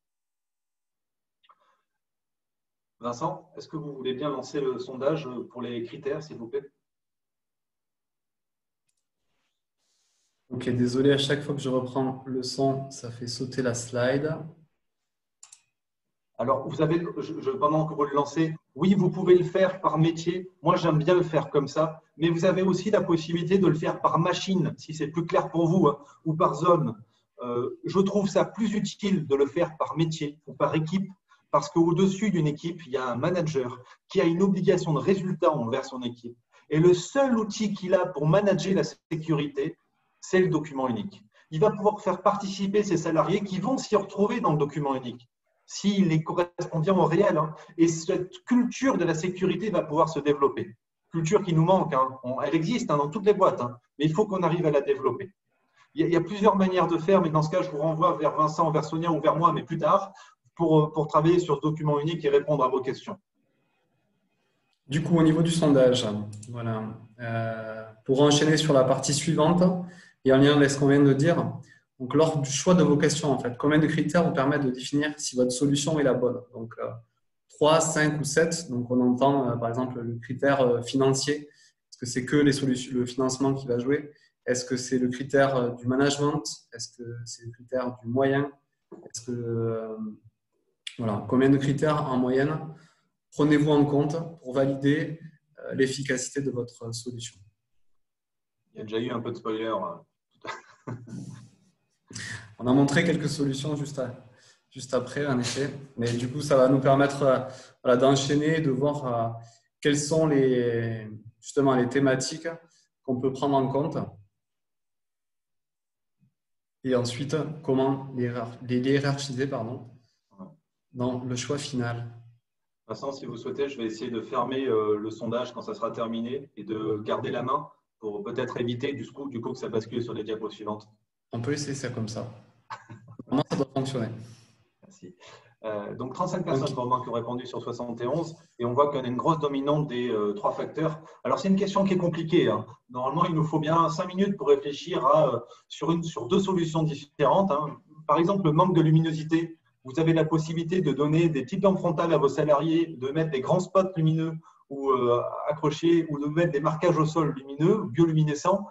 Vincent, est-ce que vous voulez bien lancer le sondage pour les critères, s'il vous plaît? Ok, désolé, à chaque fois que je reprends le son, ça fait sauter la slide. Alors, vous avez, pendant que vous le lancez, oui, vous pouvez le faire par métier. Moi, j'aime bien le faire comme ça. Mais vous avez aussi la possibilité de le faire par machine, si c'est plus clair pour vous, hein, ou par zone. Je trouve ça plus utile de le faire par métier ou par équipe, parce qu'au-dessus d'une équipe, il y a un manager qui a une obligation de résultat envers son équipe. Et le seul outil qu'il a pour manager la sécurité, c'est le document unique. Il va pouvoir faire participer ses salariés qui vont s'y retrouver dans le document unique, s'il est correspond bien au réel. Hein. Et cette culture de la sécurité va pouvoir se développer. Culture qui nous manque, hein. Elle existe dans toutes les boîtes, hein. Mais il faut qu'on arrive à la développer. Il y a plusieurs manières de faire, mais dans ce cas, je vous renvoie vers Vincent, vers Sonia ou vers moi, mais plus tard, pour travailler sur ce document unique et répondre à vos questions. Du coup, au niveau du sondage, voilà. Pour enchaîner sur la partie suivante, et en lien avec ce qu'on vient de dire, donc lors du choix de vos questions, en fait, combien de critères vous permettent de définir si votre solution est la bonne? Donc, 3, 5 ou 7. Donc, on entend par exemple le critère financier. Est-ce que c'est que les solutions, le financement qui va jouer? Est-ce que c'est le critère du management? Est-ce que c'est le critère du moyen? Est-ce que voilà, combien de critères en moyenne prenez-vous en compte pour valider l'efficacité de votre solution? Il y a déjà eu un peu de spoiler. On a montré quelques solutions juste après, en effet. Mais du coup, ça va nous permettre voilà, d'enchaîner, de voir quelles sont justement les thématiques qu'on peut prendre en compte. Et ensuite, comment les hiérarchiser dans le choix final. Vincent, si vous souhaitez, je vais essayer de fermer le sondage quand ça sera terminé et de garder la main pour peut-être éviter du coup que ça bascule sur les diapos suivantes. On peut essayer ça comme ça. Comment ça doit fonctionner? Merci. Donc, 35 personnes pour moi qui ont répondu sur 71 et on voit qu'on a une grosse dominante des 3 facteurs. Alors, c'est une question qui est compliquée. Hein. Normalement, il nous faut bien 5 minutes pour réfléchir sur 2 solutions différentes. Hein. Par exemple, le manque de luminosité. Vous avez la possibilité de donner des petites lampes frontales à vos salariés, de mettre des grands spots lumineux ou accrochés ou de mettre des marquages au sol lumineux, bioluminescents.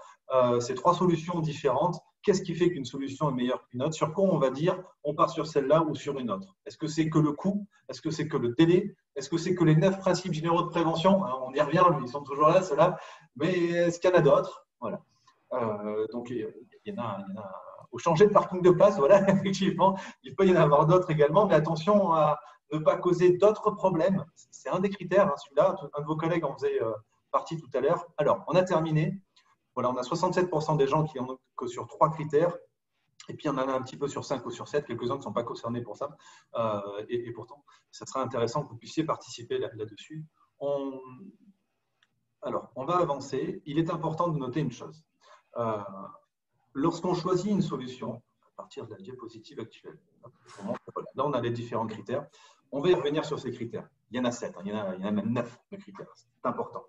C'est 3 solutions différentes. Qu'est-ce qui fait qu'une solution est meilleure qu'une autre? Sur quoi on va dire on part sur celle-là ou sur une autre? Est-ce que c'est que le coût? Est-ce que c'est que le délai? Est-ce que c'est que les 9 principes généraux de prévention? On y revient, ils sont toujours là, ceux-là. Mais est-ce qu'il y en a d'autres? Voilà. Donc, il y en a au changer de parking de place, voilà, effectivement, il peut y en avoir d'autres également, mais attention à ne pas causer d'autres problèmes. C'est un des critères, hein, celui-là. Un de vos collègues en faisait partie tout à l'heure. Alors, on a terminé. Voilà, on a 67% des gens qui en ont que sur 3 critères. Et puis, on en a un petit peu sur 5 ou sur 7. Quelques-uns ne sont pas concernés pour ça. Et pourtant, ça serait intéressant que vous puissiez participer là-dessus. Alors, on va avancer. Il est important de noter une chose. Lorsqu'on choisit une solution, à partir de la diapositive actuelle, là, on a les différents critères. On va y revenir sur ces critères. Il y en a 7, hein, il y en a même 9 de critères. C'est important.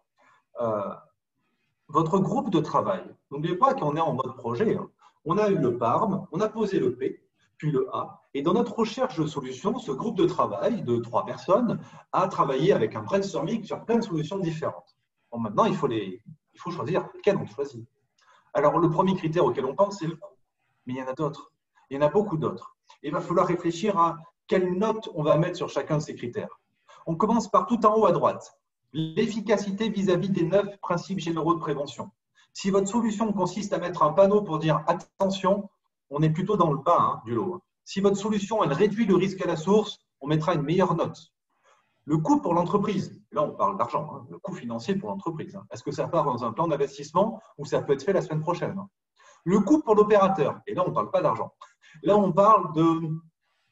Votre groupe de travail, n'oubliez pas qu'on est en mode projet. Hein. On a eu le PARM, on a posé le P, puis le A. Et dans notre recherche de solutions, ce groupe de travail de 3 personnes a travaillé avec un brainstorming sur plein de solutions différentes. Bon, maintenant, il faut choisir lequel on choisit. Alors, le premier critère auquel on pense, c'est le coût. Mais il y en a d'autres. Il y en a beaucoup d'autres. Il va falloir réfléchir à quelle note on va mettre sur chacun de ces critères. On commence par tout en haut à droite. L'efficacité vis-à-vis des 9 principes généraux de prévention. Si votre solution consiste à mettre un panneau pour dire « attention », on est plutôt dans le bas hein, du lot. Si votre solution elle réduit le risque à la source, on mettra une meilleure note. Le coût pour l'entreprise, là on parle d'argent, hein, le coût financier pour l'entreprise. Hein. Est-ce que ça part dans un plan d'investissement ou ça peut être fait la semaine prochaine? Le coût pour l'opérateur, et là on ne parle pas d'argent. Là on parle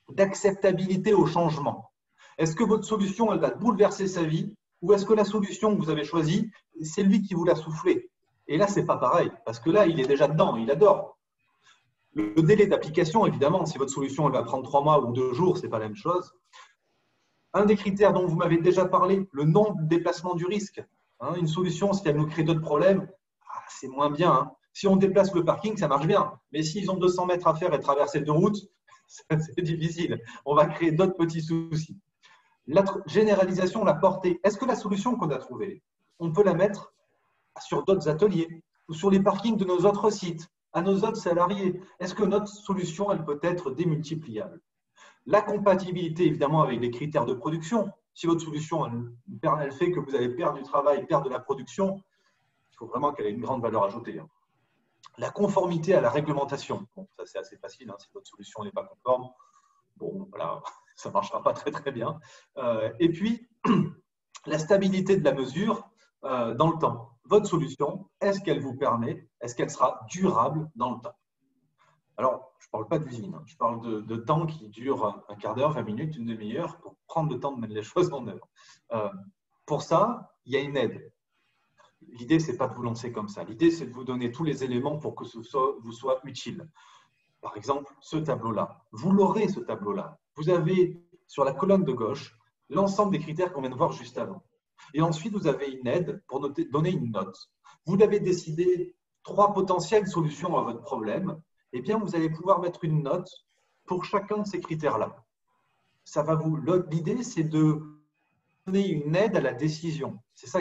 d'acceptabilité au changement. Est-ce que votre solution elle va bouleverser sa vie ou est-ce que la solution que vous avez choisie, c'est lui qui vous l'a soufflé? Et là, ce n'est pas pareil, parce que là, il est déjà dedans, il adore. Le délai d'application, évidemment, si votre solution elle va prendre 3 mois ou 2 jours, ce n'est pas la même chose. Un des critères dont vous m'avez déjà parlé, le nombre de déplacements du risque. Hein, une solution, si elle nous crée d'autres problèmes, c'est moins bien. Hein. Si on déplace le parking, ça marche bien. Mais s'ils ont 200 mètres à faire et traverser deux routes, c'est difficile. On va créer d'autres petits soucis. La généralisation, la portée. Est-ce que la solution qu'on a trouvée, on peut la mettre sur d'autres ateliers ou sur les parkings de nos autres sites, à nos autres salariés? Est-ce que notre solution, elle peut être démultipliable? La compatibilité, évidemment, avec les critères de production. Si votre solution, elle fait que vous allez perdre du travail, perdre de la production, il faut vraiment qu'elle ait une grande valeur ajoutée. Hein. La conformité à la réglementation. Bon, ça, c'est assez facile. Hein. Si votre solution n'est pas conforme, bon, voilà, ça ne marchera pas très, très bien. Et puis, la stabilité de la mesure dans le temps. Votre solution, est-ce qu'elle vous permet, est-ce qu'elle sera durable dans le temps? Alors, je ne parle pas d'usine, hein. Je parle de temps qui dure un quart d'heure, 20 minutes, une demi-heure pour prendre le temps de mettre les choses en œuvre. Pour ça, il y a une aide. L'idée, ce n'est pas de vous lancer comme ça. L'idée, c'est de vous donner tous les éléments pour que ce vous soit utile. Par exemple, ce tableau-là. Vous l'aurez, ce tableau-là. Vous avez sur la colonne de gauche l'ensemble des critères qu'on vient de voir juste avant. Et ensuite, vous avez une aide pour donner une note. Vous avez décidé 3 potentielles solutions à votre problème. Eh bien, vous allez pouvoir mettre une note pour chacun de ces critères-là. L'idée, c'est de donner une aide à la décision. C'est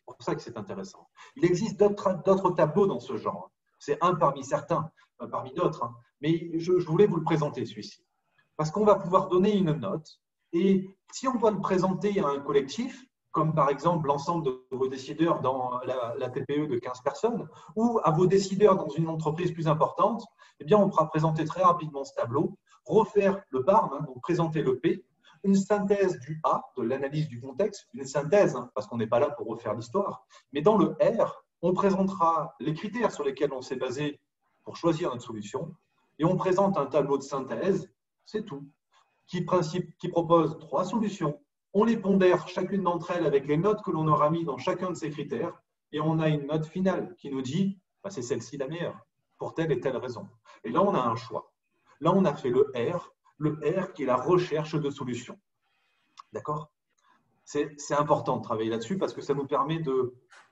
pour ça que c'est intéressant. Il existe d'autres tableaux dans ce genre. C'est un parmi certains, parmi d'autres. Hein. Mais je voulais vous le présenter, celui-ci. Parce qu'on va pouvoir donner une note. Et si on doit le présenter à un collectif, comme par exemple l'ensemble de vos décideurs dans la TPE de 15 personnes, ou à vos décideurs dans une entreprise plus importante, eh bien, on pourra présenter très rapidement ce tableau, refaire le PARM, hein, donc présenter le P, une synthèse du A, de l'analyse du contexte, une synthèse, hein, parce qu'on n'est pas là pour refaire l'histoire, mais dans le R, on présentera les critères sur lesquels on s'est basé pour choisir notre solution, et on présente un tableau de synthèse, c'est tout, qui propose 3 solutions. On les pondère chacune d'entre elles avec les notes que l'on aura mis dans chacun de ces critères, et on a une note finale qui nous dit bah, c'est celle-ci la meilleure, pour telle et telle raison. Et là, on a un choix. Là, on a fait le R qui est la recherche de solutions. D'accord? C'est important de travailler là-dessus parce que ça nous permet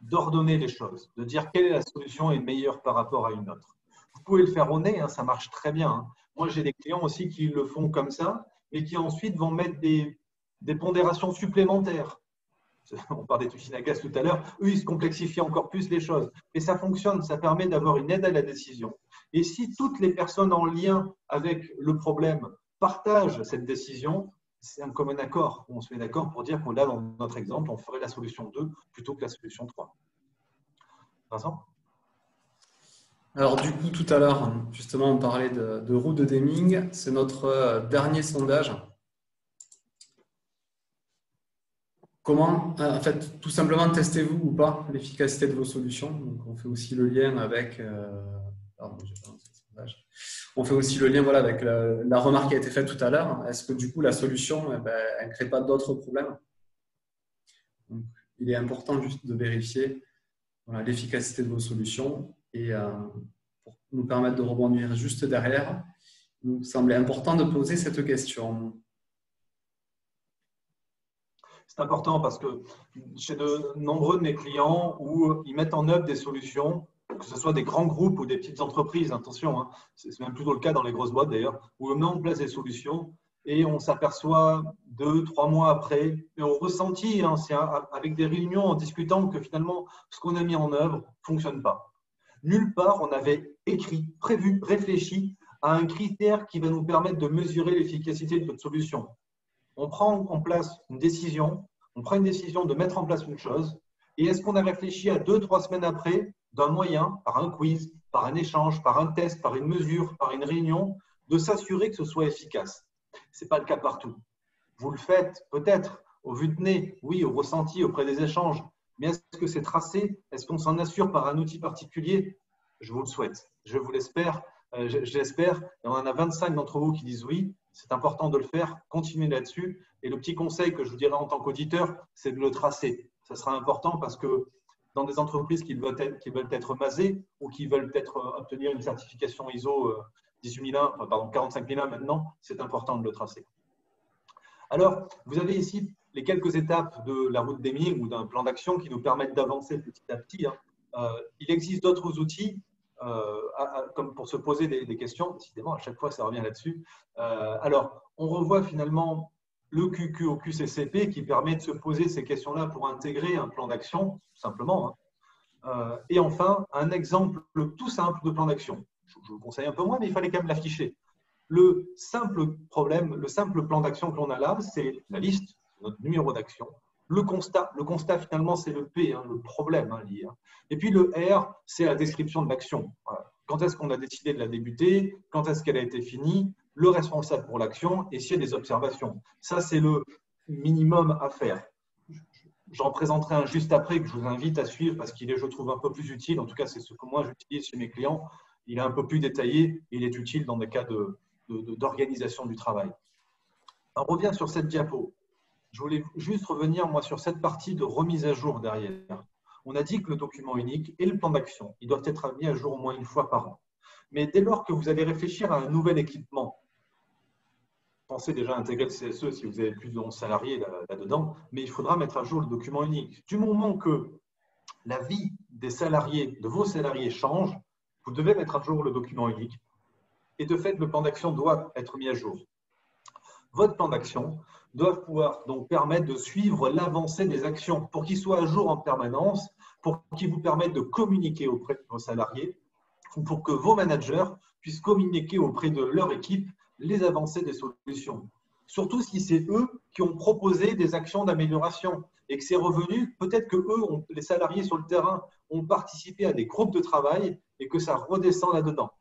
d'ordonner les choses, de dire quelle est la solution est meilleure par rapport à une autre. Vous pouvez le faire au nez, hein, ça marche très bien. Hein. Moi, j'ai des clients aussi qui le font comme ça, mais qui ensuite vont mettre des pondérations supplémentaires. On parlait de usine à gaz tout à l'heure. Eux, ils se complexifient encore plus les choses. Mais ça fonctionne, ça permet d'avoir une aide à la décision. Et si toutes les personnes en lien avec le problème partagent cette décision, c'est un commun accord. On se met d'accord pour dire qu'on là, dans notre exemple, on ferait la solution 2 plutôt que la solution 3. Vincent ? Alors du coup, tout à l'heure, justement, on parlait de roue de Deming. C'est notre dernier sondage. Comment, en fait, tout simplement, testez-vous ou pas l'efficacité de vos solutions. Donc, on fait aussi le lien avec, on fait aussi le lien voilà, avec la remarque qui a été faite tout à l'heure. Est-ce que du coup, la solution, elle ne crée pas d'autres problèmes? Donc, il est important juste de vérifier voilà, l'efficacité de vos solutions et pour nous permettre de rebondir juste derrière, il nous semblait important de poser cette question. C'est important parce que chez de nombreux de mes clients où ils mettent en œuvre des solutions, que ce soit des grands groupes ou des petites entreprises, attention, hein, c'est même plutôt le cas dans les grosses boîtes d'ailleurs, où on met en place des solutions et on s'aperçoit 2-3 mois après, et on ressentit, hein, c'est avec des réunions en discutant que finalement ce qu'on a mis en œuvre ne fonctionne pas. Nulle part on avait écrit, prévu, réfléchi à un critère qui va nous permettre de mesurer l'efficacité de notre solution. On prend en place une décision, on prend une décision de mettre en place une chose, et est-ce qu'on a réfléchi à 2-3 semaines après d'un moyen, par un quiz, par un échange, par un test, par une mesure, par une réunion, de s'assurer que ce soit efficace? Ce n'est pas le cas partout. Vous le faites peut-être au vu de nez, oui, au ressenti, auprès des échanges, mais est-ce que c'est tracé? Est-ce qu'on s'en assure par un outil particulier? Je vous le souhaite, je vous l'espère, j'espère, et on en a 25 d'entre vous qui disent oui. C'est important de le faire, continuez là-dessus. Et le petit conseil que je vous dirais en tant qu'auditeur, c'est de le tracer. Ça sera important parce que dans des entreprises qui veulent être masées ou qui veulent peut-être obtenir une certification ISO 45001 maintenant, c'est important de le tracer. Alors, vous avez ici les quelques étapes de la route d'Emile ou d'un plan d'action qui nous permettent d'avancer petit à petit. Il existe d'autres outils comme pour se poser des questions. Décidément, à chaque fois, ça revient là-dessus. Alors, on revoit finalement le QQ au QCCP qui permet de se poser ces questions-là pour intégrer un plan d'action, tout simplement. Et enfin, un exemple tout simple de plan d'action. Je vous conseille un peu moins, mais il fallait quand même l'afficher. Le simple problème, le simple plan d'action que l'on a là, c'est la liste, notre numéro d'action. Le constat finalement, c'est le P, le problème lié. Et puis le R, c'est la description de l'action. Voilà. Quand est-ce qu'on a décidé de la débuter? Quand est-ce qu'elle a été finie? Le responsable pour l'action et s'il y a des observations. Ça, c'est le minimum à faire. J'en présenterai un juste après que je vous invite à suivre parce qu'il est, je trouve, un peu plus utile. En tout cas, c'est ce que moi j'utilise chez mes clients. Il est un peu plus détaillé et il est utile dans des cas d'organisation du travail. On revient sur cette diapo. Je voulais juste revenir, moi, sur cette partie de remise à jour derrière. On a dit que le document unique et le plan d'action, ils doivent être mis à jour au moins une fois par an. Mais dès lors que vous allez réfléchir à un nouvel équipement, pensez déjà à intégrer le CSE si vous avez plus de 11 salariés là-dedans, mais il faudra mettre à jour le document unique. Du moment que la vie des salariés, de vos salariés change, vous devez mettre à jour le document unique. Et de fait, le plan d'action doit être mis à jour. Votre plan d'action doit pouvoir donc permettre de suivre l'avancée des actions pour qu'il soit à jour en permanence, pour qu'il vous permette de communiquer auprès de vos salariés, ou pour que vos managers puissent communiquer auprès de leur équipe les avancées des solutions. Surtout si c'est eux qui ont proposé des actions d'amélioration et que c'est revenu, peut-être que eux, les salariés sur le terrain, ont participé à des groupes de travail et que ça redescend là-dedans.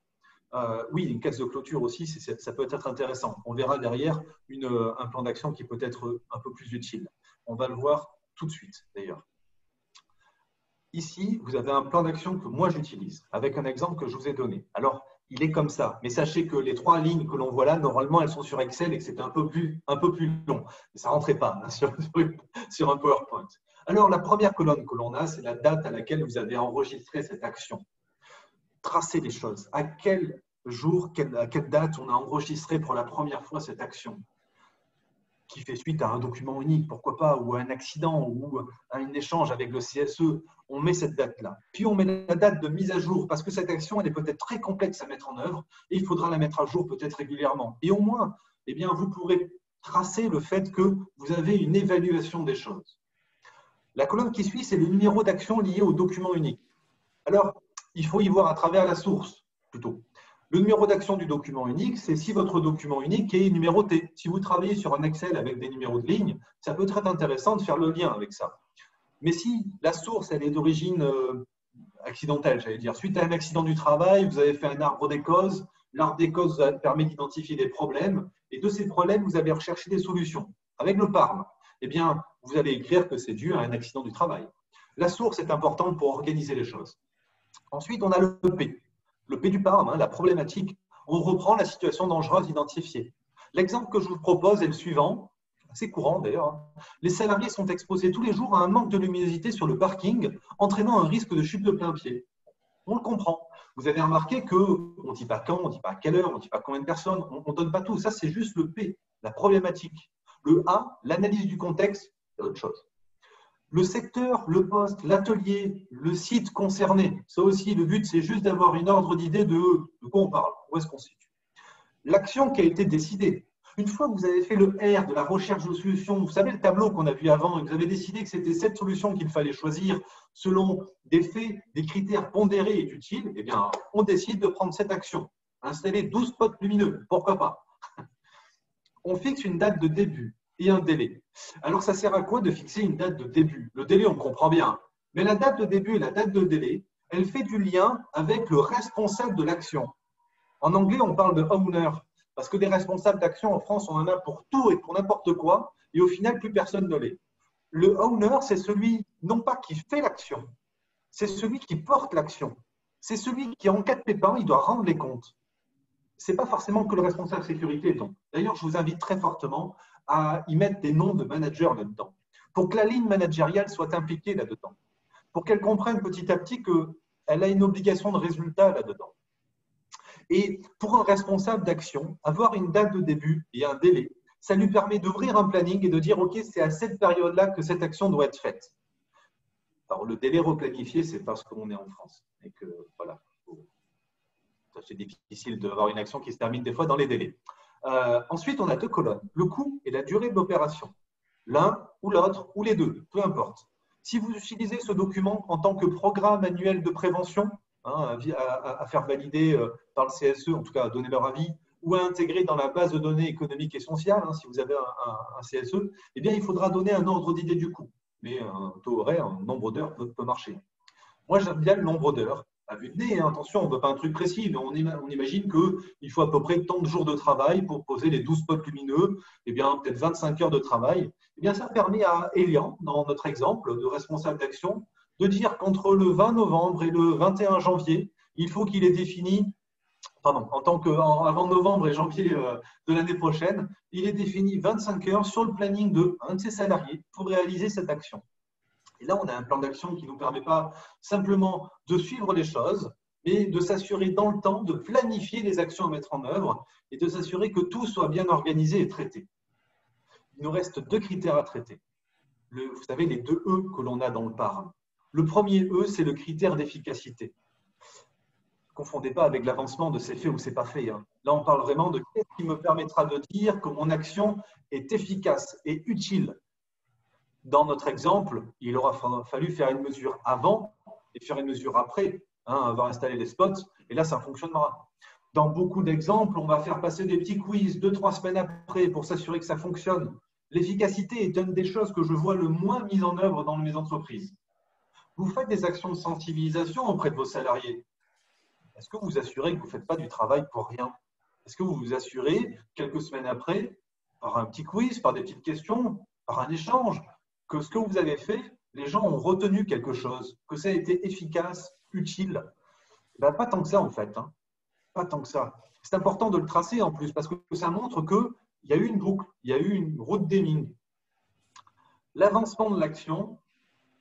Oui, une caisse de clôture aussi, ça peut être intéressant. On verra derrière un plan d'action qui peut être un peu plus utile. On va le voir tout de suite, d'ailleurs. Ici, vous avez un plan d'action que moi j'utilise, avec un exemple que je vous ai donné. Alors, il est comme ça, mais sachez que les 3 lignes que l'on voit là, normalement, elles sont sur Excel et que c'est un peu plus long. Ça ne rentrait pas sur un PowerPoint. Alors, la première colonne que l'on a, c'est la date à laquelle vous avez enregistré cette action. Tracer les choses. À quel jour, à quelle date on a enregistré pour la première fois cette action qui fait suite à un document unique, pourquoi pas, ou à un accident, ou à un échange avec le CSE. On met cette date-là. Puis on met la date de mise à jour, parce que cette action, elle est peut-être très complexe à mettre en œuvre, et il faudra la mettre à jour peut-être régulièrement. Et au moins, eh bien, vous pourrez tracer le fait que vous avez une évaluation des choses. La colonne qui suit, c'est le numéro d'action lié au document unique. Alors, il faut y voir à travers la source, plutôt. Le numéro d'action du document unique, c'est si votre document unique est numéroté. Si vous travaillez sur un Excel avec des numéros de ligne, ça peut être intéressant de faire le lien avec ça. Mais si la source, elle est d'origine accidentelle, j'allais dire, suite à un accident du travail, vous avez fait un arbre des causes, l'arbre des causes permet d'identifier des problèmes, et de ces problèmes, vous avez recherché des solutions. Avec le PARM, eh bien, vous allez écrire que c'est dû à un accident du travail. La source est importante pour organiser les choses. Ensuite, on a le P. Le P du PARM, la problématique. On reprend la situation dangereuse identifiée. L'exemple que je vous propose est le suivant, assez courant d'ailleurs. Les salariés sont exposés tous les jours à un manque de luminosité sur le parking, entraînant un risque de chute de plein pied. On le comprend. Vous avez remarqué qu'on ne dit pas quand, on ne dit pas à quelle heure, on ne dit pas combien de personnes, on ne donne pas tout. Ça, c'est juste le P, la problématique. Le A, l'analyse du contexte, c'est autre chose. Le secteur, le poste, l'atelier, le site concerné, ça aussi, le but, c'est juste d'avoir une ordre d'idée de quoi on parle, où est-ce qu'on se situe. L'action qui a été décidée. Une fois que vous avez fait le R de la recherche de solutions, vous savez le tableau qu'on a vu avant, et vous avez décidé que c'était cette solution qu'il fallait choisir selon des faits, des critères pondérés et utiles, eh bien, on décide de prendre cette action. Installer 12 spots lumineux, pourquoi pas? On fixe une date de début et un délai. Alors, ça sert à quoi de fixer une date de début? Le délai, on comprend bien. Mais la date de début et la date de délai, elle fait du lien avec le responsable de l'action. En anglais, on parle de owner, parce que des responsables d'action en France, on en a pour tout et pour n'importe quoi, et au final, plus personne ne l'est. Le owner, c'est celui, non pas qui fait l'action, c'est celui qui porte l'action. C'est celui qui, en cas de pépin, il doit rendre les comptes. Ce n'est pas forcément que le responsable sécurité. D'ailleurs, je vous invite très fortement à y mettre des noms de managers là-dedans, pour que la ligne managériale soit impliquée là-dedans, pour qu'elle comprenne petit à petit qu'elle a une obligation de résultat là-dedans. Et pour un responsable d'action, avoir une date de début et un délai, ça lui permet d'ouvrir un planning et de dire « Ok, c'est à cette période-là que cette action doit être faite ». Alors, le délai replanifié, c'est parce qu'on est en France. Et que, voilà, c'est difficile d'avoir une action qui se termine des fois dans les délais. Ensuite, on a 2 colonnes, le coût et la durée de l'opération. L'un ou l'autre, ou les deux, peu importe. Si vous utilisez ce document en tant que programme annuel de prévention, hein, à faire valider par le CSE, en tout cas à donner leur avis, ou à intégrer dans la base de données économiques et sociales, hein, si vous avez un CSE, eh bien, il faudra donner un ordre d'idée du coût. Mais un taux horaire, un nombre d'heures peut marcher. Moi, j'aime bien le nombre d'heures. À vue de nez, hein, attention, on ne veut pas un truc précis, mais on imagine qu'il faut à peu près tant de jours de travail pour poser les 12 spots lumineux, eh bien, peut-être 25 heures de travail. Eh bien, ça permet à Elian, dans notre exemple de responsable d'action, de dire qu'entre le 20 novembre et le 21 janvier, il faut qu'il ait défini, pardon, avant novembre et janvier de l'année prochaine, il ait défini 25 heures sur le planning d'un de ses salariés pour réaliser cette action. Et là, on a un plan d'action qui ne nous permet pas simplement de suivre les choses, mais de s'assurer dans le temps, de planifier les actions à mettre en œuvre et de s'assurer que tout soit bien organisé et traité. Il nous reste 2 critères à traiter. Vous savez, les 2 E que l'on a dans le PARM. Le premier E, c'est le critère d'efficacité. Ne confondez pas avec l'avancement de c'est fait ou c'est pas fait. Hein. Là, on parle vraiment de qu'est-ce qui me permettra de dire que mon action est efficace et utile. Dans notre exemple, il aura fallu faire une mesure avant et faire une mesure après, hein, avoir installé les spots, et là, ça fonctionnera. Dans beaucoup d'exemples, on va faire passer des petits quiz 2-3 semaines après pour s'assurer que ça fonctionne. L'efficacité est une des choses que je vois le moins mise en œuvre dans mes entreprises. Vous faites des actions de sensibilisation auprès de vos salariés. Est-ce que vous vous assurez que vous ne faites pas du travail pour rien? Est-ce que vous vous assurez, quelques semaines après, par un petit quiz, par des petites questions, par un échange, que ce que vous avez fait, les gens ont retenu quelque chose, que ça a été efficace, utile? Ben, pas tant que ça, en fait. Hein. Pas tant que ça. C'est important de le tracer en plus, parce que ça montre qu'il y a eu une boucle, il y a eu une route d'émine. L'avancement de l'action,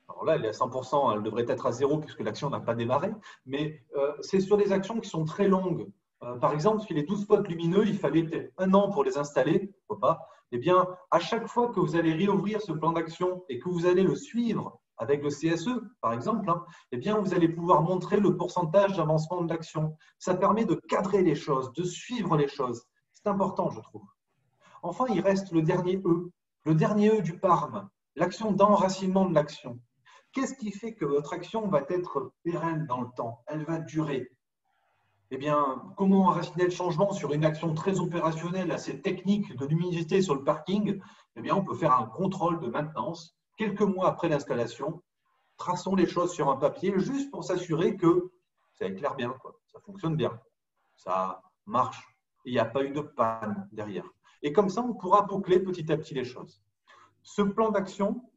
alors là, elle est à 100%, elle devrait être à 0 puisque l'action n'a pas démarré, mais c'est sur des actions qui sont très longues. Par exemple, sur les 12 spots lumineux, il fallait peut-être 1 an pour les installer, pourquoi pas. Eh bien, à chaque fois que vous allez réouvrir ce plan d'action et que vous allez le suivre avec le CSE, par exemple, hein, eh bien, vous allez pouvoir montrer le pourcentage d'avancement de l'action. Ça permet de cadrer les choses, de suivre les choses. C'est important, je trouve. Enfin, il reste le dernier E du PARM, l'action d'enracinement de l'action. Qu'est-ce qui fait que votre action va être pérenne dans le temps? Elle va durer. Eh bien, comment enraciner le changement sur une action très opérationnelle, assez technique de luminosité sur le parking? Eh bien, on peut faire un contrôle de maintenance quelques mois après l'installation. Traçons les choses sur un papier juste pour s'assurer que ça éclaire bien, quoi. Ça fonctionne bien, ça marche. Il n'y a pas eu de panne derrière. Et comme ça, on pourra boucler petit à petit les choses. Ce plan d'action,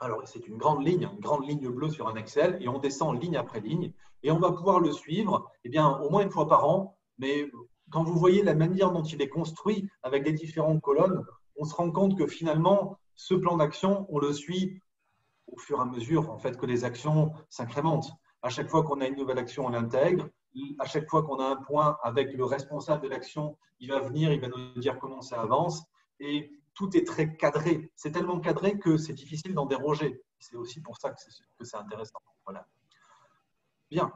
alors c'est une grande ligne bleue sur un Excel, et on descend ligne après ligne, et on va pouvoir le suivre eh bien, au moins 1 fois par an. Mais quand vous voyez la manière dont il est construit avec les différentes colonnes, on se rend compte que finalement, ce plan d'action, on le suit au fur et à mesure en fait, que les actions s'incrémentent. À chaque fois qu'on a une nouvelle action, on l'intègre. À chaque fois qu'on a un point avec le responsable de l'action, il va venir, il va nous dire comment ça avance. Et tout est très cadré. C'est tellement cadré que c'est difficile d'en déroger. C'est aussi pour ça que c'est intéressant. Voilà. Bien.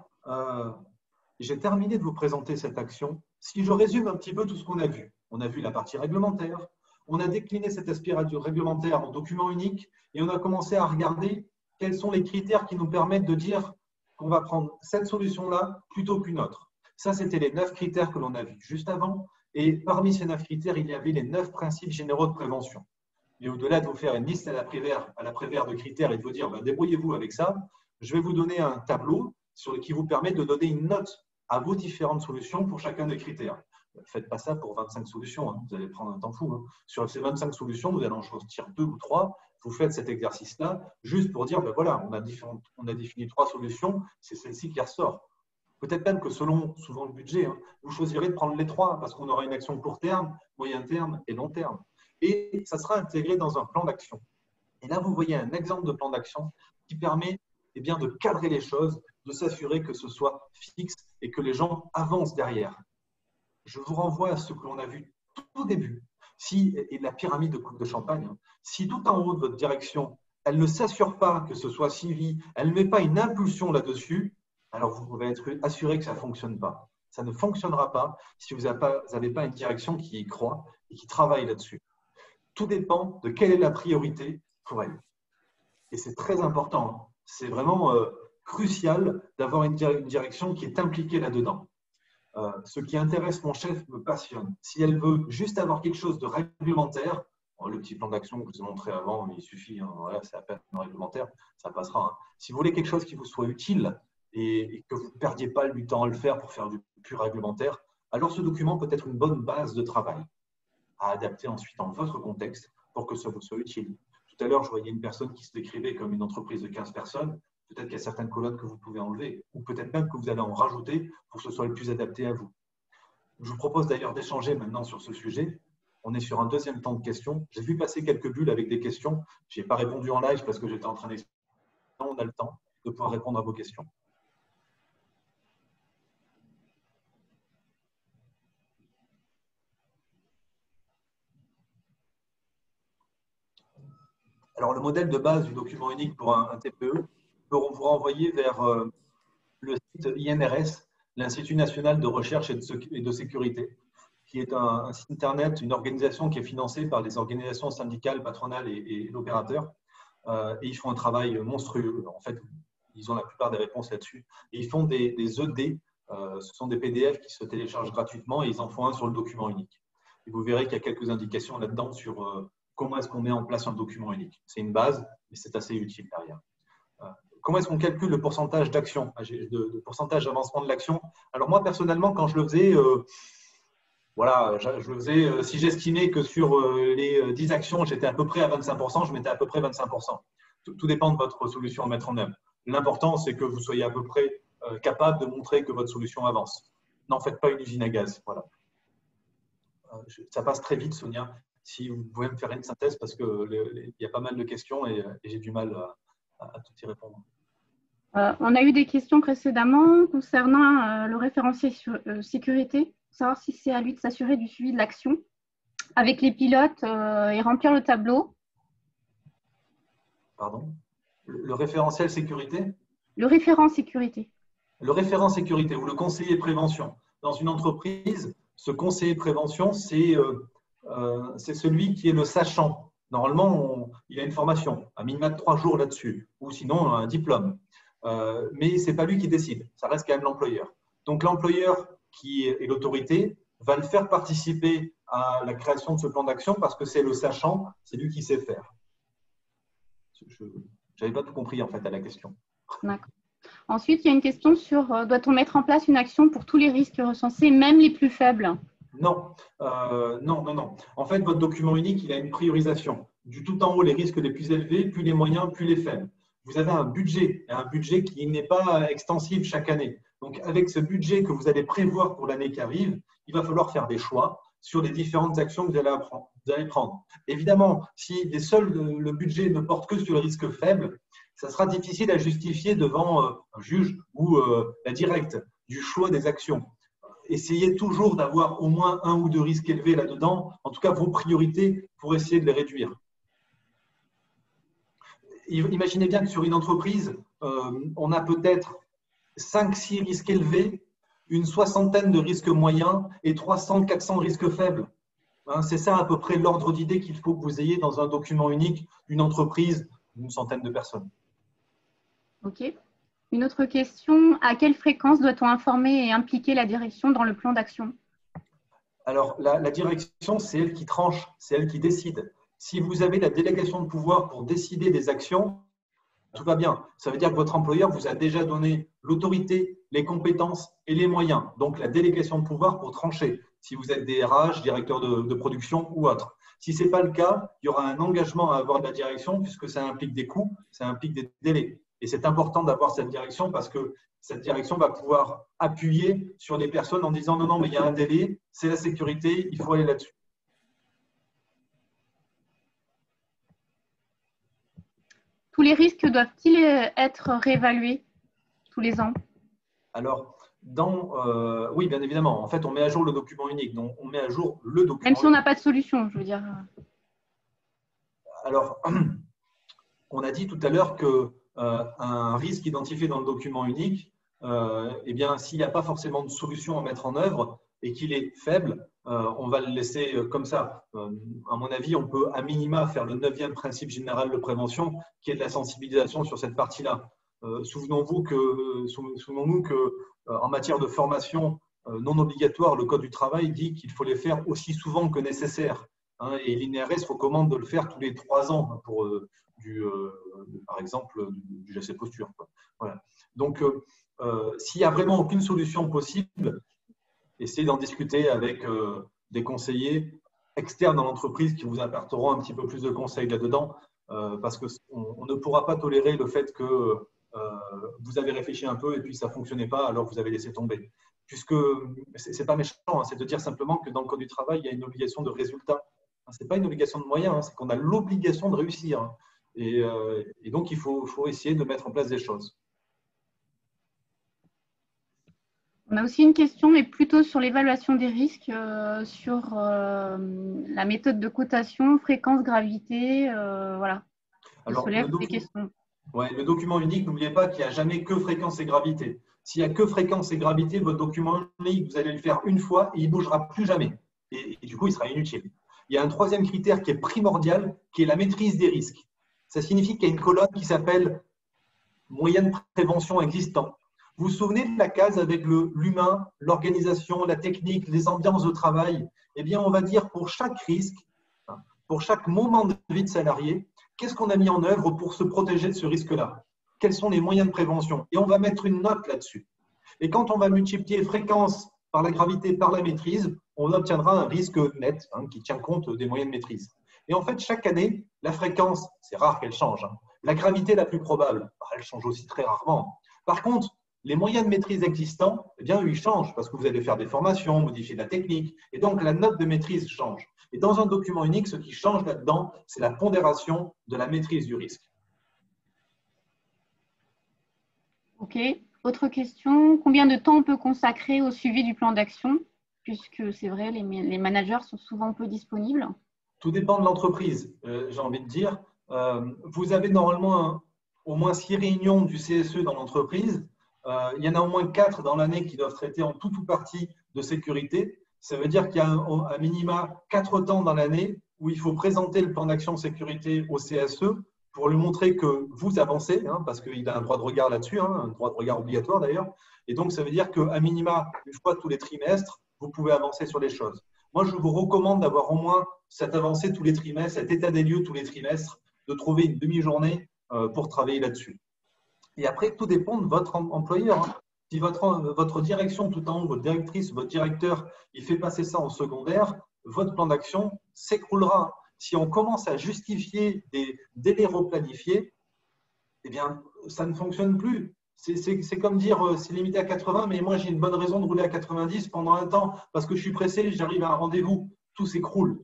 J'ai terminé de vous présenter cette action. Si je résume un petit peu tout ce qu'on a vu. On a vu la partie réglementaire. On a décliné cet aspect réglementaire en document unique et on a commencé à regarder quels sont les critères qui nous permettent de dire qu'on va prendre cette solution-là plutôt qu'une autre. Ça, c'était les 9 critères que l'on a vus juste avant. Et parmi ces 9 critères, il y avait les 9 principes généraux de prévention. Et au-delà de vous faire une liste à la Prévert de critères et de vous dire ben, débrouillez-vous avec ça, je vais vous donner un tableau qui vous permet de donner une note à vos différentes solutions pour chacun des critères. Ne faites pas ça pour 25 solutions, hein. Vous allez prendre un temps fou. Hein. Sur ces 25 solutions, vous allez en choisir 2 ou 3. Vous faites cet exercice-là juste pour dire ben voilà, on a défini 3 solutions, c'est celle-ci qui ressort. Peut-être même que selon souvent le budget, hein, vous choisirez de prendre les 3 parce qu'on aura une action court terme, moyen terme et long terme. Et ça sera intégré dans un plan d'action. Et là, vous voyez un exemple de plan d'action qui permet eh bien, de cadrer les choses, de s'assurer que ce soit fixe et que les gens avancent derrière. Je vous renvoie à ce que l'on a vu tout au début. et de la pyramide de coupe de champagne, hein. Si tout en haut de votre direction, elle ne s'assure pas que ce soit suivi, elle ne met pas une impulsion là-dessus, alors vous pouvez être assuré que ça ne fonctionne pas. Ça ne fonctionnera pas si vous n'avez pas une direction qui y croit et qui travaille là-dessus. Tout dépend de quelle est la priorité pour elle. Et c'est très important, hein. C'est vraiment crucial d'avoir une direction qui est impliquée là-dedans. Ce qui intéresse mon chef me passionne. Si elle veut juste avoir quelque chose de réglementaire, le petit plan d'action que je vous ai montré avant, il suffit, hein, voilà, c'est à peine réglementaire, ça passera, hein. Si vous voulez quelque chose qui vous soit utile et que vous ne perdiez pas du temps à le faire pour faire du pur réglementaire, alors ce document peut être une bonne base de travail à adapter ensuite dans votre contexte pour que ça vous soit utile. Tout à l'heure, je voyais une personne qui se décrivait comme une entreprise de 15 personnes. Peut-être qu'il y a certaines colonnes que vous pouvez enlever ou peut-être même que vous allez en rajouter pour que ce soit le plus adapté à vous. Je vous propose d'ailleurs d'échanger maintenant sur ce sujet. On est sur un deuxième temps de questions. J'ai vu passer quelques bulles avec des questions. Je n'ai pas répondu en live parce que j'étais en train d'expliquer. On a le temps de pouvoir répondre à vos questions. Alors, le modèle de base du document unique pour un TPE peut vous renvoyer vers le site INRS, l'Institut national de recherche et de sécurité, qui est un site internet, une organisation qui est financée par les organisations syndicales, patronales et l'opérateur. Et ils font un travail monstrueux. En fait, ils ont la plupart des réponses là-dessus. Et ils font des ED, ce sont des PDF qui se téléchargent gratuitement et ils en font un sur le document unique. Et vous verrez qu'il y a quelques indications là-dedans sur comment est-ce qu'on met en place un document unique. C'est une base, mais c'est assez utile derrière. Comment est-ce qu'on calcule le pourcentage d'action, de pourcentage d'avancement de l'action? Alors moi, personnellement, quand je le faisais, voilà, je le faisais, si j'estimais que sur les 10 actions, j'étais à peu près à 25%, je mettais à peu près 25%. Tout dépend de votre solution à mettre en œuvre. L'important, c'est que vous soyez à peu près capable de montrer que votre solution avance. N'en faites pas une usine à gaz. Voilà. Ça passe très vite, Sonia. Si vous pouvez me faire une synthèse, parce qu'il y a pas mal de questions et j'ai du mal à tout y répondre. On a eu des questions précédemment concernant le référentiel sécurité, savoir si c'est à lui de s'assurer du suivi de l'action avec les pilotes et remplir le tableau. Pardon? Le référentiel sécurité? Le référent sécurité. Le référent sécurité ou le conseiller prévention. Dans une entreprise, ce conseiller prévention, c'est celui qui est le sachant. Normalement, il a une formation, un minimum de 3 jours là-dessus, ou sinon un diplôme. Mais ce n'est pas lui qui décide, ça reste quand même l'employeur. Donc l'employeur qui est l'autorité va le faire participer à la création de ce plan d'action parce que c'est le sachant, c'est lui qui sait faire. Je n'avais pas tout compris en fait à la question. D'accord. Ensuite, il y a une question sur doit-on mettre en place une action pour tous les risques recensés, même les plus faibles? Non, non. En fait, votre document unique, il a une priorisation. Du tout en haut, les risques les plus élevés, plus les moyens, plus les faibles. Vous avez un budget qui n'est pas extensif chaque année. Donc, avec ce budget que vous allez prévoir pour l'année qui arrive, il va falloir faire des choix sur les différentes actions que vous allez prendre. Évidemment, si le budget ne porte que sur le risque faible, ça sera difficile à justifier devant un juge ou la directe du choix des actions. Essayez toujours d'avoir au moins 1 ou 2 risques élevés là-dedans, en tout cas vos priorités pour essayer de les réduire. Imaginez bien que sur une entreprise, on a peut-être 5-6 risques élevés, une soixantaine de risques moyens et 300-400 risques faibles. C'est ça à peu près l'ordre d'idée qu'il faut que vous ayez dans un document unique d'une entreprise d'une centaine de personnes. Ok. Une autre question, à quelle fréquence doit-on informer et impliquer la direction dans le plan d'action? Alors, la direction, c'est elle qui tranche, c'est elle qui décide. Si vous avez la délégation de pouvoir pour décider des actions, tout va bien. Ça veut dire que votre employeur vous a déjà donné l'autorité, les compétences et les moyens. Donc, la délégation de pouvoir pour trancher. Si vous êtes DRH, directeur de production ou autre. Si ce n'est pas le cas, il y aura un engagement à avoir de la direction puisque ça implique des coûts, ça implique des délais. Et c'est important d'avoir cette direction parce que cette direction va pouvoir appuyer sur les personnes en disant non, mais il y a un délai, c'est la sécurité, il faut aller là-dessus. Tous les risques doivent-ils être réévalués tous les ans? Alors, Oui, bien évidemment. En fait, on met à jour le document unique. Donc, on met à jour le document Même si on n'a pas de solution, je veux dire. Alors, on a dit tout à l'heure qu'un risque identifié dans le document unique, eh bien, s'il n'y a pas forcément de solution à mettre en œuvre et qu'il est faible, on va le laisser comme ça. À mon avis, on peut à minima faire le 9e principe général de prévention, qui est de la sensibilisation sur cette partie-là. Souvenons-nous que en matière de formation non obligatoire, le Code du travail dit qu'il faut les faire aussi souvent que nécessaire. Hein, et l'INRS recommande de le faire tous les 3 ans pour par exemple, du geste posture. Voilà. Donc, s'il n'y a vraiment aucune solution possible, essayez d'en discuter avec des conseillers externes dans l'entreprise qui vous apporteront un petit peu plus de conseils là-dedans, parce qu'on ne pourra pas tolérer le fait que vous avez réfléchi un peu et puis ça ne fonctionnait pas, alors vous avez laissé tomber. Puisque ce n'est pas méchant, hein, c'est de dire simplement que dans le Code du travail, il y a une obligation de résultat. Ce n'est pas une obligation de moyens, hein, c'est qu'on a l'obligation de réussir. Et donc, il faut essayer de mettre en place des choses. On a aussi une question, mais plutôt sur l'évaluation des risques, sur la méthode de cotation, fréquence, gravité, voilà. Alors, soulève des questions. Ouais, le document unique, n'oubliez pas qu'il n'y a jamais que fréquence et gravité. S'il n'y a que fréquence et gravité, votre document unique, vous allez le faire une fois et il ne bougera plus jamais. Et du coup, il sera inutile. Il y a un 3e critère qui est primordial, qui est la maîtrise des risques. Ça signifie qu'il y a une colonne qui s'appelle moyenne prévention existant. Vous vous souvenez de la case avec l'humain, l'organisation, la technique, les ambiances de travail? Eh bien, on va dire pour chaque risque, pour chaque moment de vie de salarié, qu'est-ce qu'on a mis en œuvre pour se protéger de ce risque-là? Quels sont les moyens de prévention? Et on va mettre une note là-dessus. Et quand on va multiplier fréquence par la gravité, par la maîtrise, on obtiendra un risque net qui tient compte des moyens de maîtrise. Et en fait, chaque année, la fréquence, c'est rare qu'elle change. La gravité la plus probable, elle change aussi très rarement. Par contre, les moyens de maîtrise existants, eh bien, ils changent parce que vous allez faire des formations, modifier la technique, et donc la note de maîtrise change. Et dans un document unique, ce qui change là-dedans, c'est la pondération de la maîtrise du risque. OK. Autre question, combien de temps on peut consacrer au suivi du plan d'action? Puisque c'est vrai, les managers sont souvent peu disponibles. Tout dépend de l'entreprise, j'ai envie de dire. Vous avez normalement au moins 6 réunions du CSE dans l'entreprise. Il y en a au moins 4 dans l'année qui doivent traiter en tout ou partie de sécurité. Ça veut dire qu'il y a un minima 4 temps dans l'année où il faut présenter le plan d'action sécurité au CSE pour lui montrer que vous avancez, parce qu'il a un droit de regard là-dessus, un droit de regard obligatoire d'ailleurs. Et donc, ça veut dire qu'à minima, une fois tous les trimestres, vous pouvez avancer sur les choses. Moi, je vous recommande d'avoir au moins cette avancée tous les trimestres, cet état des lieux tous les trimestres, de trouver une demi-journée pour travailler là-dessus. Et après, tout dépend de votre employeur. Si votre direction tout en haut, votre directrice, votre directeur, il fait passer ça en secondaire, votre plan d'action s'écroulera. Si on commence à justifier des délais replanifiés, eh bien, ça ne fonctionne plus. C'est comme dire, c'est limité à 80, mais moi, j'ai une bonne raison de rouler à 90 pendant un temps parce que je suis pressé, j'arrive à un rendez-vous. Tout s'écroule.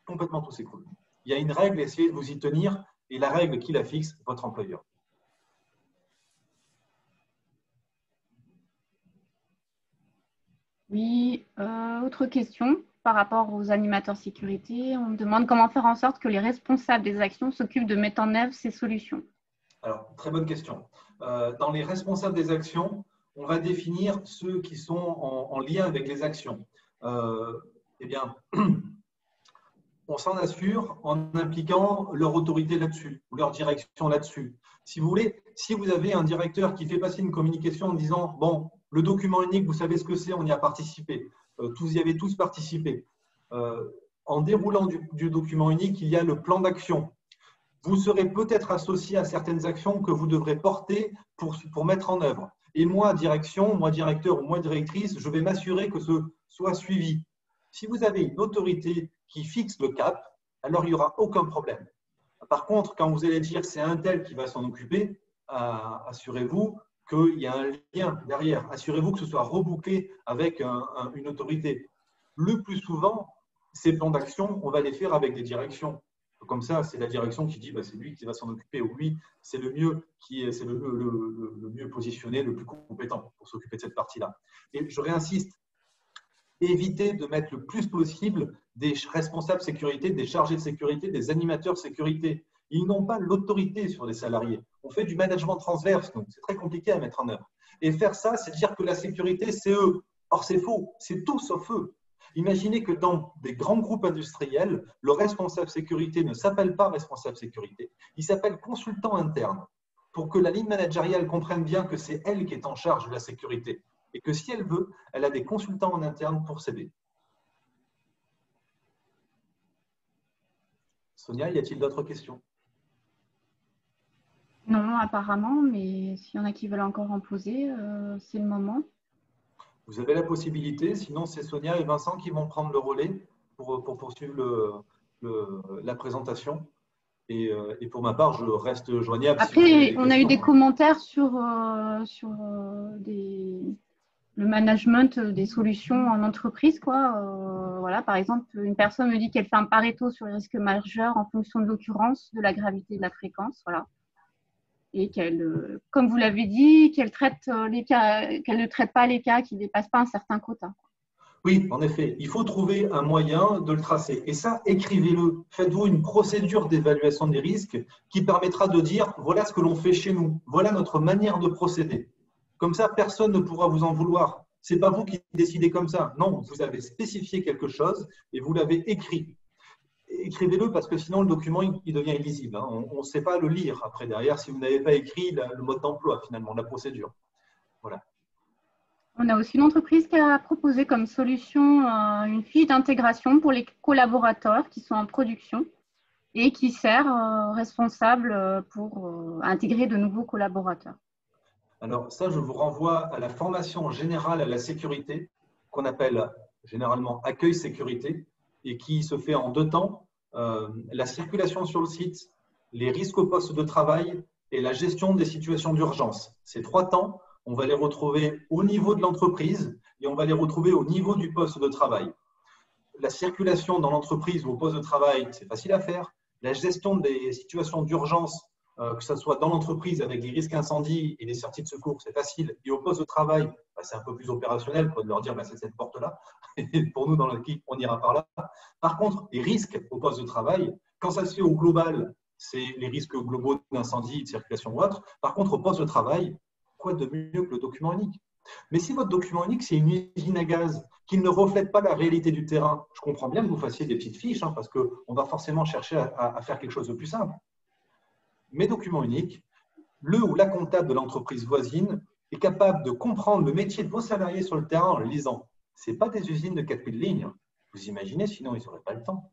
Complètement tout s'écroule. Il y a une règle, essayez de vous y tenir, et la règle qui la fixe, votre employeur. Oui, autre question par rapport aux animateurs sécurité. On me demande comment faire en sorte que les responsables des actions s'occupent de mettre en œuvre ces solutions. Alors, très bonne question. Dans les responsables des actions, on va définir ceux qui sont en lien avec les actions. Eh bien, on s'en assure en impliquant leur autorité là-dessus, ou leur direction là-dessus. Si vous voulez, si vous avez un directeur qui fait passer une communication en disant « Bon, le document unique, vous savez ce que c'est, on y a participé. Vous y avez tous participé. En déroulant du document unique, il y a le plan d'action. Vous serez peut-être associé à certaines actions que vous devrez porter pour mettre en œuvre. Et moi, direction, moi, directeur ou moi, directrice, je vais m'assurer que ce soit suivi. Si vous avez une autorité qui fixe le cap, alors il n'y aura aucun problème. Par contre, quand vous allez dire c'est un tel qui va s'en occuper, assurez-vous qu'il y a un lien derrière. Assurez-vous que ce soit rebouclé avec une autorité. Le plus souvent, ces plans d'action, on va les faire avec des directions. Comme ça, c'est la direction qui dit bah, c'est lui qui va s'en occuper, ou lui, c'est le mieux le mieux positionné, le plus compétent pour s'occuper de cette partie-là. Et je réinsiste, évitez de mettre le plus possible des responsables sécurité, des chargés de sécurité, des animateurs sécurité. Ils n'ont pas l'autorité sur les salariés. On fait du management transverse, donc c'est très compliqué à mettre en œuvre. Et faire ça, c'est dire que la sécurité, c'est eux. Or, c'est faux, c'est tout sauf eux. Imaginez que dans des grands groupes industriels, le responsable sécurité ne s'appelle pas responsable sécurité, il s'appelle consultant interne, pour que la ligne managériale comprenne bien que c'est elle qui est en charge de la sécurité et que si elle veut, elle a des consultants en interne pour s'aider. Sonia, y a-t-il d'autres questions? Non, apparemment, mais s'il y en a qui veulent encore en poser, c'est le moment. Vous avez la possibilité, sinon c'est Sonia et Vincent qui vont prendre le relais pour poursuivre la présentation. Et pour ma part, je reste joignable. Après, on a eu des commentaires sur le management des solutions en entreprise, quoi. Voilà, par exemple, une personne me dit qu'elle fait un Pareto sur les risques majeurs en fonction de l'occurrence, de la gravité, de la fréquence, voilà. Et qu'elle, comme vous l'avez dit, qu'elle ne traite pas les cas qui ne dépassent pas un certain quota. Oui, en effet, il faut trouver un moyen de le tracer. Et ça, écrivez-le. Faites-vous une procédure d'évaluation des risques qui permettra de dire voilà ce que l'on fait chez nous, voilà notre manière de procéder. Comme ça, personne ne pourra vous en vouloir. Ce n'est pas vous qui décidez comme ça. Non, vous avez spécifié quelque chose et vous l'avez écrit. Écrivez-le parce que sinon le document il devient illisible. On ne sait pas le lire après derrière si vous n'avez pas écrit le mode d'emploi finalement, la procédure. Voilà. On a aussi une entreprise qui a proposé comme solution une fiche d'intégration pour les collaborateurs qui sont en production et qui sert responsable pour intégrer de nouveaux collaborateurs. Alors ça, je vous renvoie à la formation générale à la sécurité qu'on appelle généralement accueil sécurité et qui se fait en 2 temps, la circulation sur le site, les risques au poste de travail et la gestion des situations d'urgence. Ces 3 temps, on va les retrouver au niveau de l'entreprise et on va les retrouver au niveau du poste de travail. La circulation dans l'entreprise ou au poste de travail, c'est facile à faire. La gestion des situations d'urgence, que ce soit dans l'entreprise avec les risques incendie et les sorties de secours, c'est facile. Et au poste de travail, c'est un peu plus opérationnel, de leur dire c'est cette porte-là. Et pour nous, dans l'équipe, on ira par là. Par contre, les risques au poste de travail, quand ça se fait au global, c'est les risques globaux d'incendie, de circulation ou autre. Par contre, au poste de travail, quoi de mieux que le document unique? Mais si votre document unique, c'est une usine à gaz qui ne reflète pas la réalité du terrain, je comprends bien que vous fassiez des petites fiches, parce qu'on va forcément chercher à faire quelque chose de plus simple. Mais document unique, le ou la comptable de l'entreprise voisine est capable de comprendre le métier de vos salariés sur le terrain en le lisant. Ce n'est pas des usines de 4000 lignes. Vous imaginez, sinon ils n'auraient pas le temps.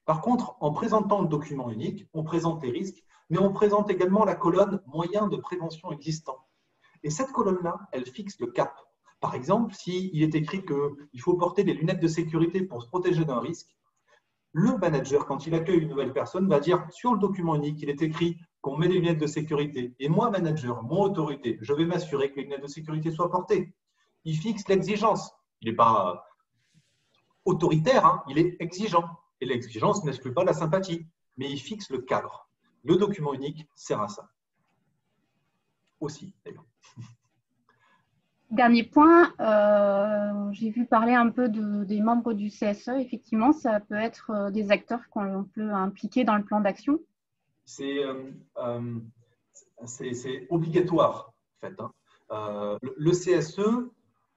Par contre, en présentant le document unique, on présente les risques, mais on présente également la colonne moyens de prévention existants. Et cette colonne-là, elle fixe le cap. Par exemple, s'il est écrit qu'il faut porter des lunettes de sécurité pour se protéger d'un risque, le manager, quand il accueille une nouvelle personne, va dire sur le document unique, il est écrit qu'on met des lunettes de sécurité. Et moi, manager, mon autorité, je vais m'assurer que les lunettes de sécurité soient portées. Il fixe l'exigence. Il n'est pas autoritaire, il est exigeant. Et l'exigence n'exclut pas la sympathie, mais il fixe le cadre. Le document unique sert à ça. Aussi, d'ailleurs. Dernier point, j'ai vu parler un peu des membres du CSE. Effectivement, ça peut être des acteurs qu'on peut impliquer dans le plan d'action. C'est obligatoire, en fait. Le CSE,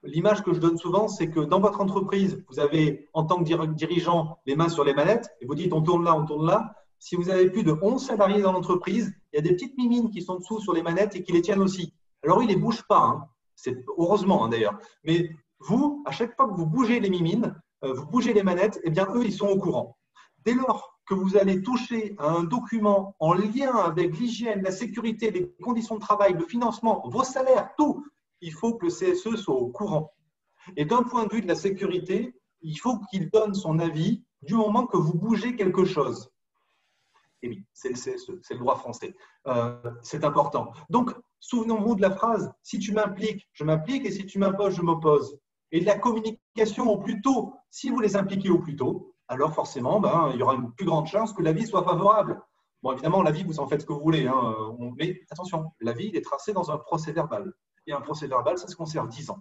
l'image que je donne souvent, c'est que dans votre entreprise, vous avez, en tant que dirigeant, les mains sur les manettes et vous dites on tourne là, on tourne là. Si vous avez plus de 11 salariés dans l'entreprise, il y a des petites mimines qui sont dessous sur les manettes et qui les tiennent aussi. Alors, ils ne les bougent pas, c'est heureusement d'ailleurs. Mais vous, à chaque fois que vous bougez les mimines, vous bougez les manettes, eh bien, eux, ils sont au courant. Dès lors que vous allez toucher à un document en lien avec l'hygiène, la sécurité, les conditions de travail, le financement, vos salaires, tout, il faut que le CSE soit au courant. Et d'un point de vue de la sécurité, il faut qu'il donne son avis du moment que vous bougez quelque chose. Et oui, c'est le CSE, c'est le droit français. C'est important. Donc, souvenons-nous de la phrase « si tu m'impliques, je m'implique et si tu m'imposes, je m'oppose ». Et de la communication au plus tôt, si vous les impliquez au plus tôt, alors forcément, il y aura une plus grande chance que l'avis soit favorable. Bon, évidemment, l'avis, vous en faites ce que vous voulez, hein, mais attention, l'avis, il est tracé dans un procès-verbal. Et un procès-verbal, ça se conserve 10 ans.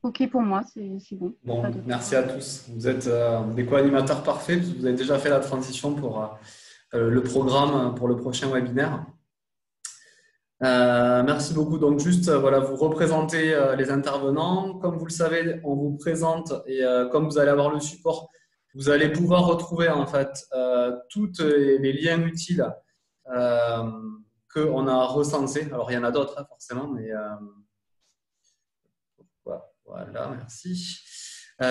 Ok, pour moi, c'est bon. Bon, merci à tous. Vous êtes des co-animateurs parfaits. Vous avez déjà fait la transition pour le programme pour le prochain webinaire. Merci beaucoup. Donc, juste, voilà, vous représentez les intervenants. Comme vous le savez, on vous présente et comme vous allez avoir le support, vous allez pouvoir retrouver en fait tous les liens utiles qu'on a recensés. Alors, il y en a d'autres, hein, forcément, mais voilà, merci.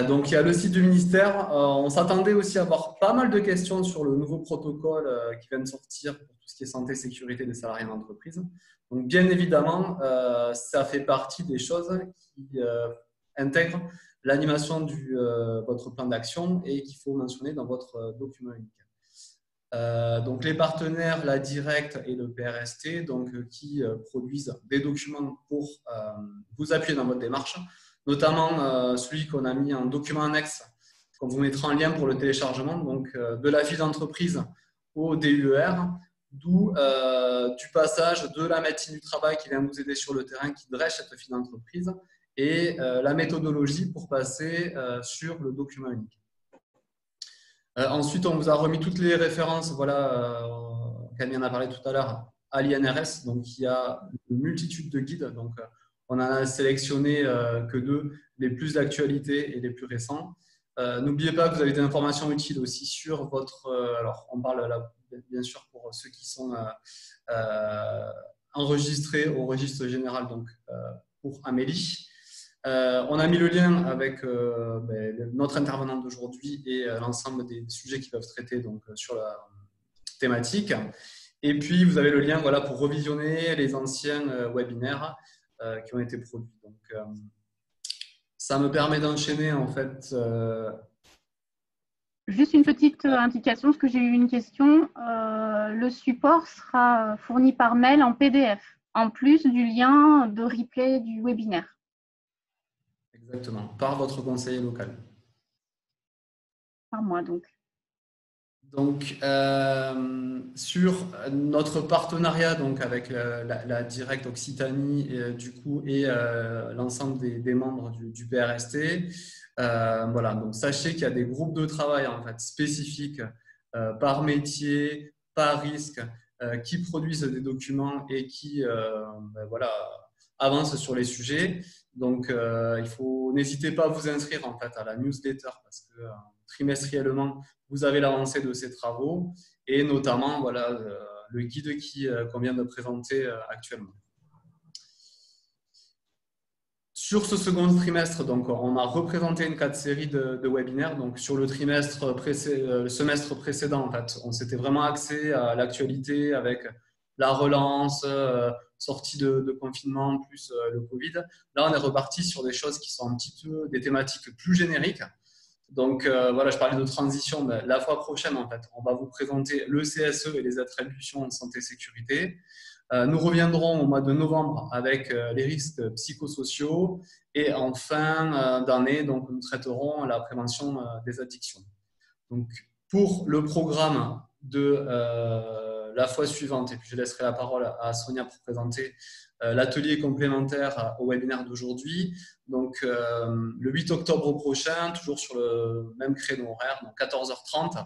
Donc, il y a le site du ministère. On s'attendait aussi à avoir pas mal de questions sur le nouveau protocole qui vient de sortir pour tout ce qui est santé et sécurité des salariés d'entreprise. Donc, bien évidemment, ça fait partie des choses qui intègrent l'animation de votre plan d'action et qu'il faut mentionner dans votre document unique. Donc, les partenaires, la Directe et le PRST, donc, qui produisent des documents pour vous appuyer dans votre démarche, notamment celui qu'on a mis en document annexe, qu'on vous mettra en lien pour le téléchargement, donc de la fiche d'entreprise au DUER, d'où du passage de la médecine du travail qui vient vous aider sur le terrain, qui dresse cette fiche d'entreprise, et la méthodologie pour passer sur le document unique. Ensuite, on vous a remis toutes les références, voilà, Camille en a parlé tout à l'heure, à l'INRS, donc il y a une multitude de guides, donc on en a sélectionné que 2, les plus d'actualité et les plus récents. N'oubliez pas que vous avez des informations utiles aussi sur votre… alors, on parle là, bien sûr, pour ceux qui sont enregistrés au registre général, donc pour Amélie. On a mis le lien avec notre intervenant d'aujourd'hui et l'ensemble des sujets qui peuvent traiter donc, sur la thématique. Et puis, vous avez le lien voilà, pour revisionner les anciens webinaires qui ont été produits. Donc, ça me permet d'enchaîner en fait. Juste une petite indication, parce que j'ai eu une question. Le support sera fourni par mail en PDF, en plus du lien de replay du webinaire. Exactement, par votre conseiller local. Par moi, donc. Donc, sur notre partenariat donc, avec la Directe Occitanie et l'ensemble des membres du PRST, voilà, donc sachez qu'il y a des groupes de travail en fait, spécifiques par métier, par risque, qui produisent des documents et qui voilà, avancent sur les sujets. Donc, n'hésitez pas à vous inscrire en fait, à la newsletter parce que trimestriellement, vous avez l'avancée de ces travaux et notamment voilà, le guide qu'on vient de présenter actuellement. Sur ce second trimestre, donc, on a représenté une 4 séries de webinaires. Donc, sur le semestre précédent, en fait, on s'était vraiment axé à l'actualité avec la relance, sortie de confinement plus le Covid. Là, on est reparti sur des choses qui sont un petit peu des thématiques plus génériques. Donc, voilà, je parlais de transition. Mais la fois prochaine, en fait, on va vous présenter le CSE et les attributions en santé-sécurité. Nous reviendrons au mois de novembre avec les risques psychosociaux et en fin d'année, donc, nous traiterons la prévention des addictions. Donc, pour le programme de la fois suivante, et puis je laisserai la parole à Sonia pour présenter l'atelier complémentaire au webinaire d'aujourd'hui. Donc, le 8 octobre prochain, toujours sur le même créneau horaire, donc 14h30,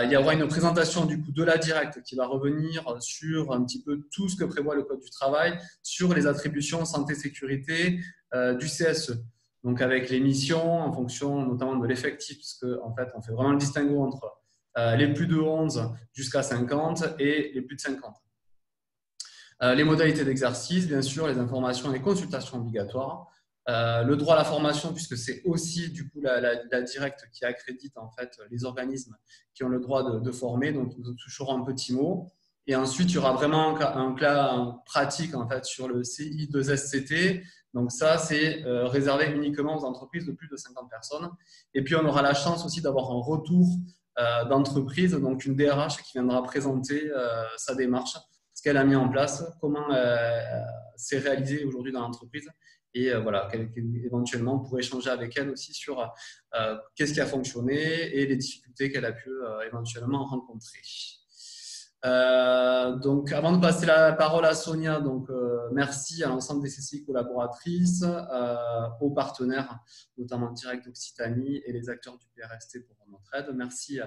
il y aura une présentation du coup de la Directe qui va revenir sur un petit peu tout ce que prévoit le Code du travail sur les attributions santé-sécurité du CSE. Donc, avec les missions en fonction notamment de l'effectif, puisque en fait, on fait vraiment le distinguo entre les plus de 11 jusqu'à 50 et les plus de 50. Les modalités d'exercice, bien sûr, les informations et les consultations obligatoires. Le droit à la formation, puisque c'est aussi du coup la Directe qui accrédite en fait les organismes qui ont le droit de former, donc nous toucherons un petit mot. Et ensuite, il y aura vraiment un cas pratique en fait sur le CI2SCT. Donc ça, c'est réservé uniquement aux entreprises de plus de 50 personnes. Et puis, on aura la chance aussi d'avoir un retour d'entreprise, donc une DRH qui viendra présenter sa démarche, ce qu'elle a mis en place, comment c'est réalisé aujourd'hui dans l'entreprise. Et voilà, éventuellement, on pourrait échanger avec elle aussi sur qu'est-ce qui a fonctionné et les difficultés qu'elle a pu éventuellement rencontrer. Donc, avant de passer la parole à Sonia, donc, merci à l'ensemble des CCI collaboratrices, aux partenaires, notamment Direct Occitanie et les acteurs du PRST pour notre aide. Merci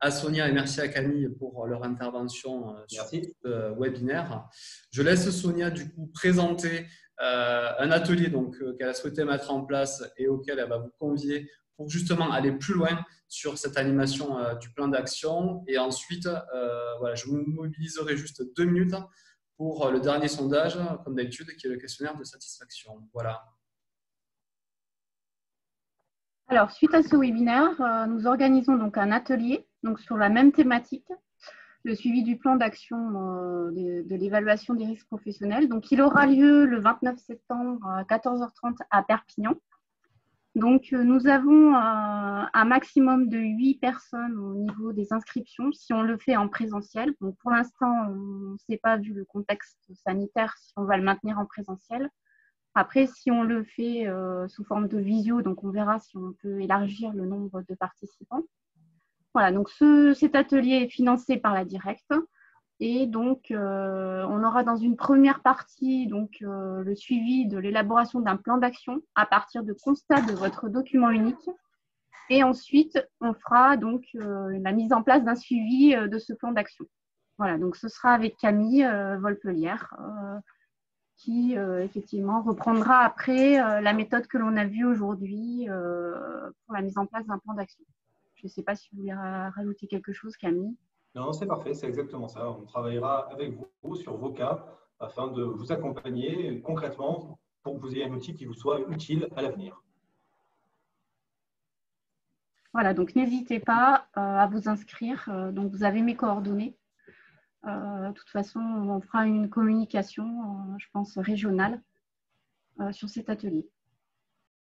à Sonia et merci à Camille pour leur intervention sur ce webinaire. Je laisse Sonia du coup présenter un atelier qu'elle a souhaité mettre en place et auquel elle va vous convier pour justement aller plus loin sur cette animation du plan d'action. Et ensuite, voilà, je vous mobiliserai juste 2 minutes pour le dernier sondage, comme d'habitude, qui est le questionnaire de satisfaction. Voilà. Alors, suite à ce webinaire, nous organisons donc un atelier sur la même thématique, le suivi du plan d'action de l'évaluation des risques professionnels. Donc, il aura lieu le 29 septembre à 14h30 à Perpignan. Donc, nous avons un maximum de 8 personnes au niveau des inscriptions, si on le fait en présentiel. Donc, pour l'instant, on ne sait pas, vu le contexte sanitaire, si on va le maintenir en présentiel. Après, si on le fait sous forme de visio, donc on verra si on peut élargir le nombre de participants. Voilà, donc cet atelier est financé par la Direct. Et donc, on aura dans une première partie le suivi de l'élaboration d'un plan d'action à partir de constats de votre document unique. Et ensuite, on fera donc la mise en place d'un suivi de ce plan d'action. Voilà, donc ce sera avec Camille Volpelière qui effectivement reprendra après la méthode que l'on a vue aujourd'hui pour la mise en place d'un plan d'action. Je ne sais pas si vous voulez rajouter quelque chose, Camille. Non, c'est parfait, c'est exactement ça. On travaillera avec vous sur vos cas afin de vous accompagner concrètement pour que vous ayez un outil qui vous soit utile à l'avenir. Voilà, donc n'hésitez pas à vous inscrire. Donc vous avez mes coordonnées. De toute façon, on fera une communication, je pense, régionale sur cet atelier.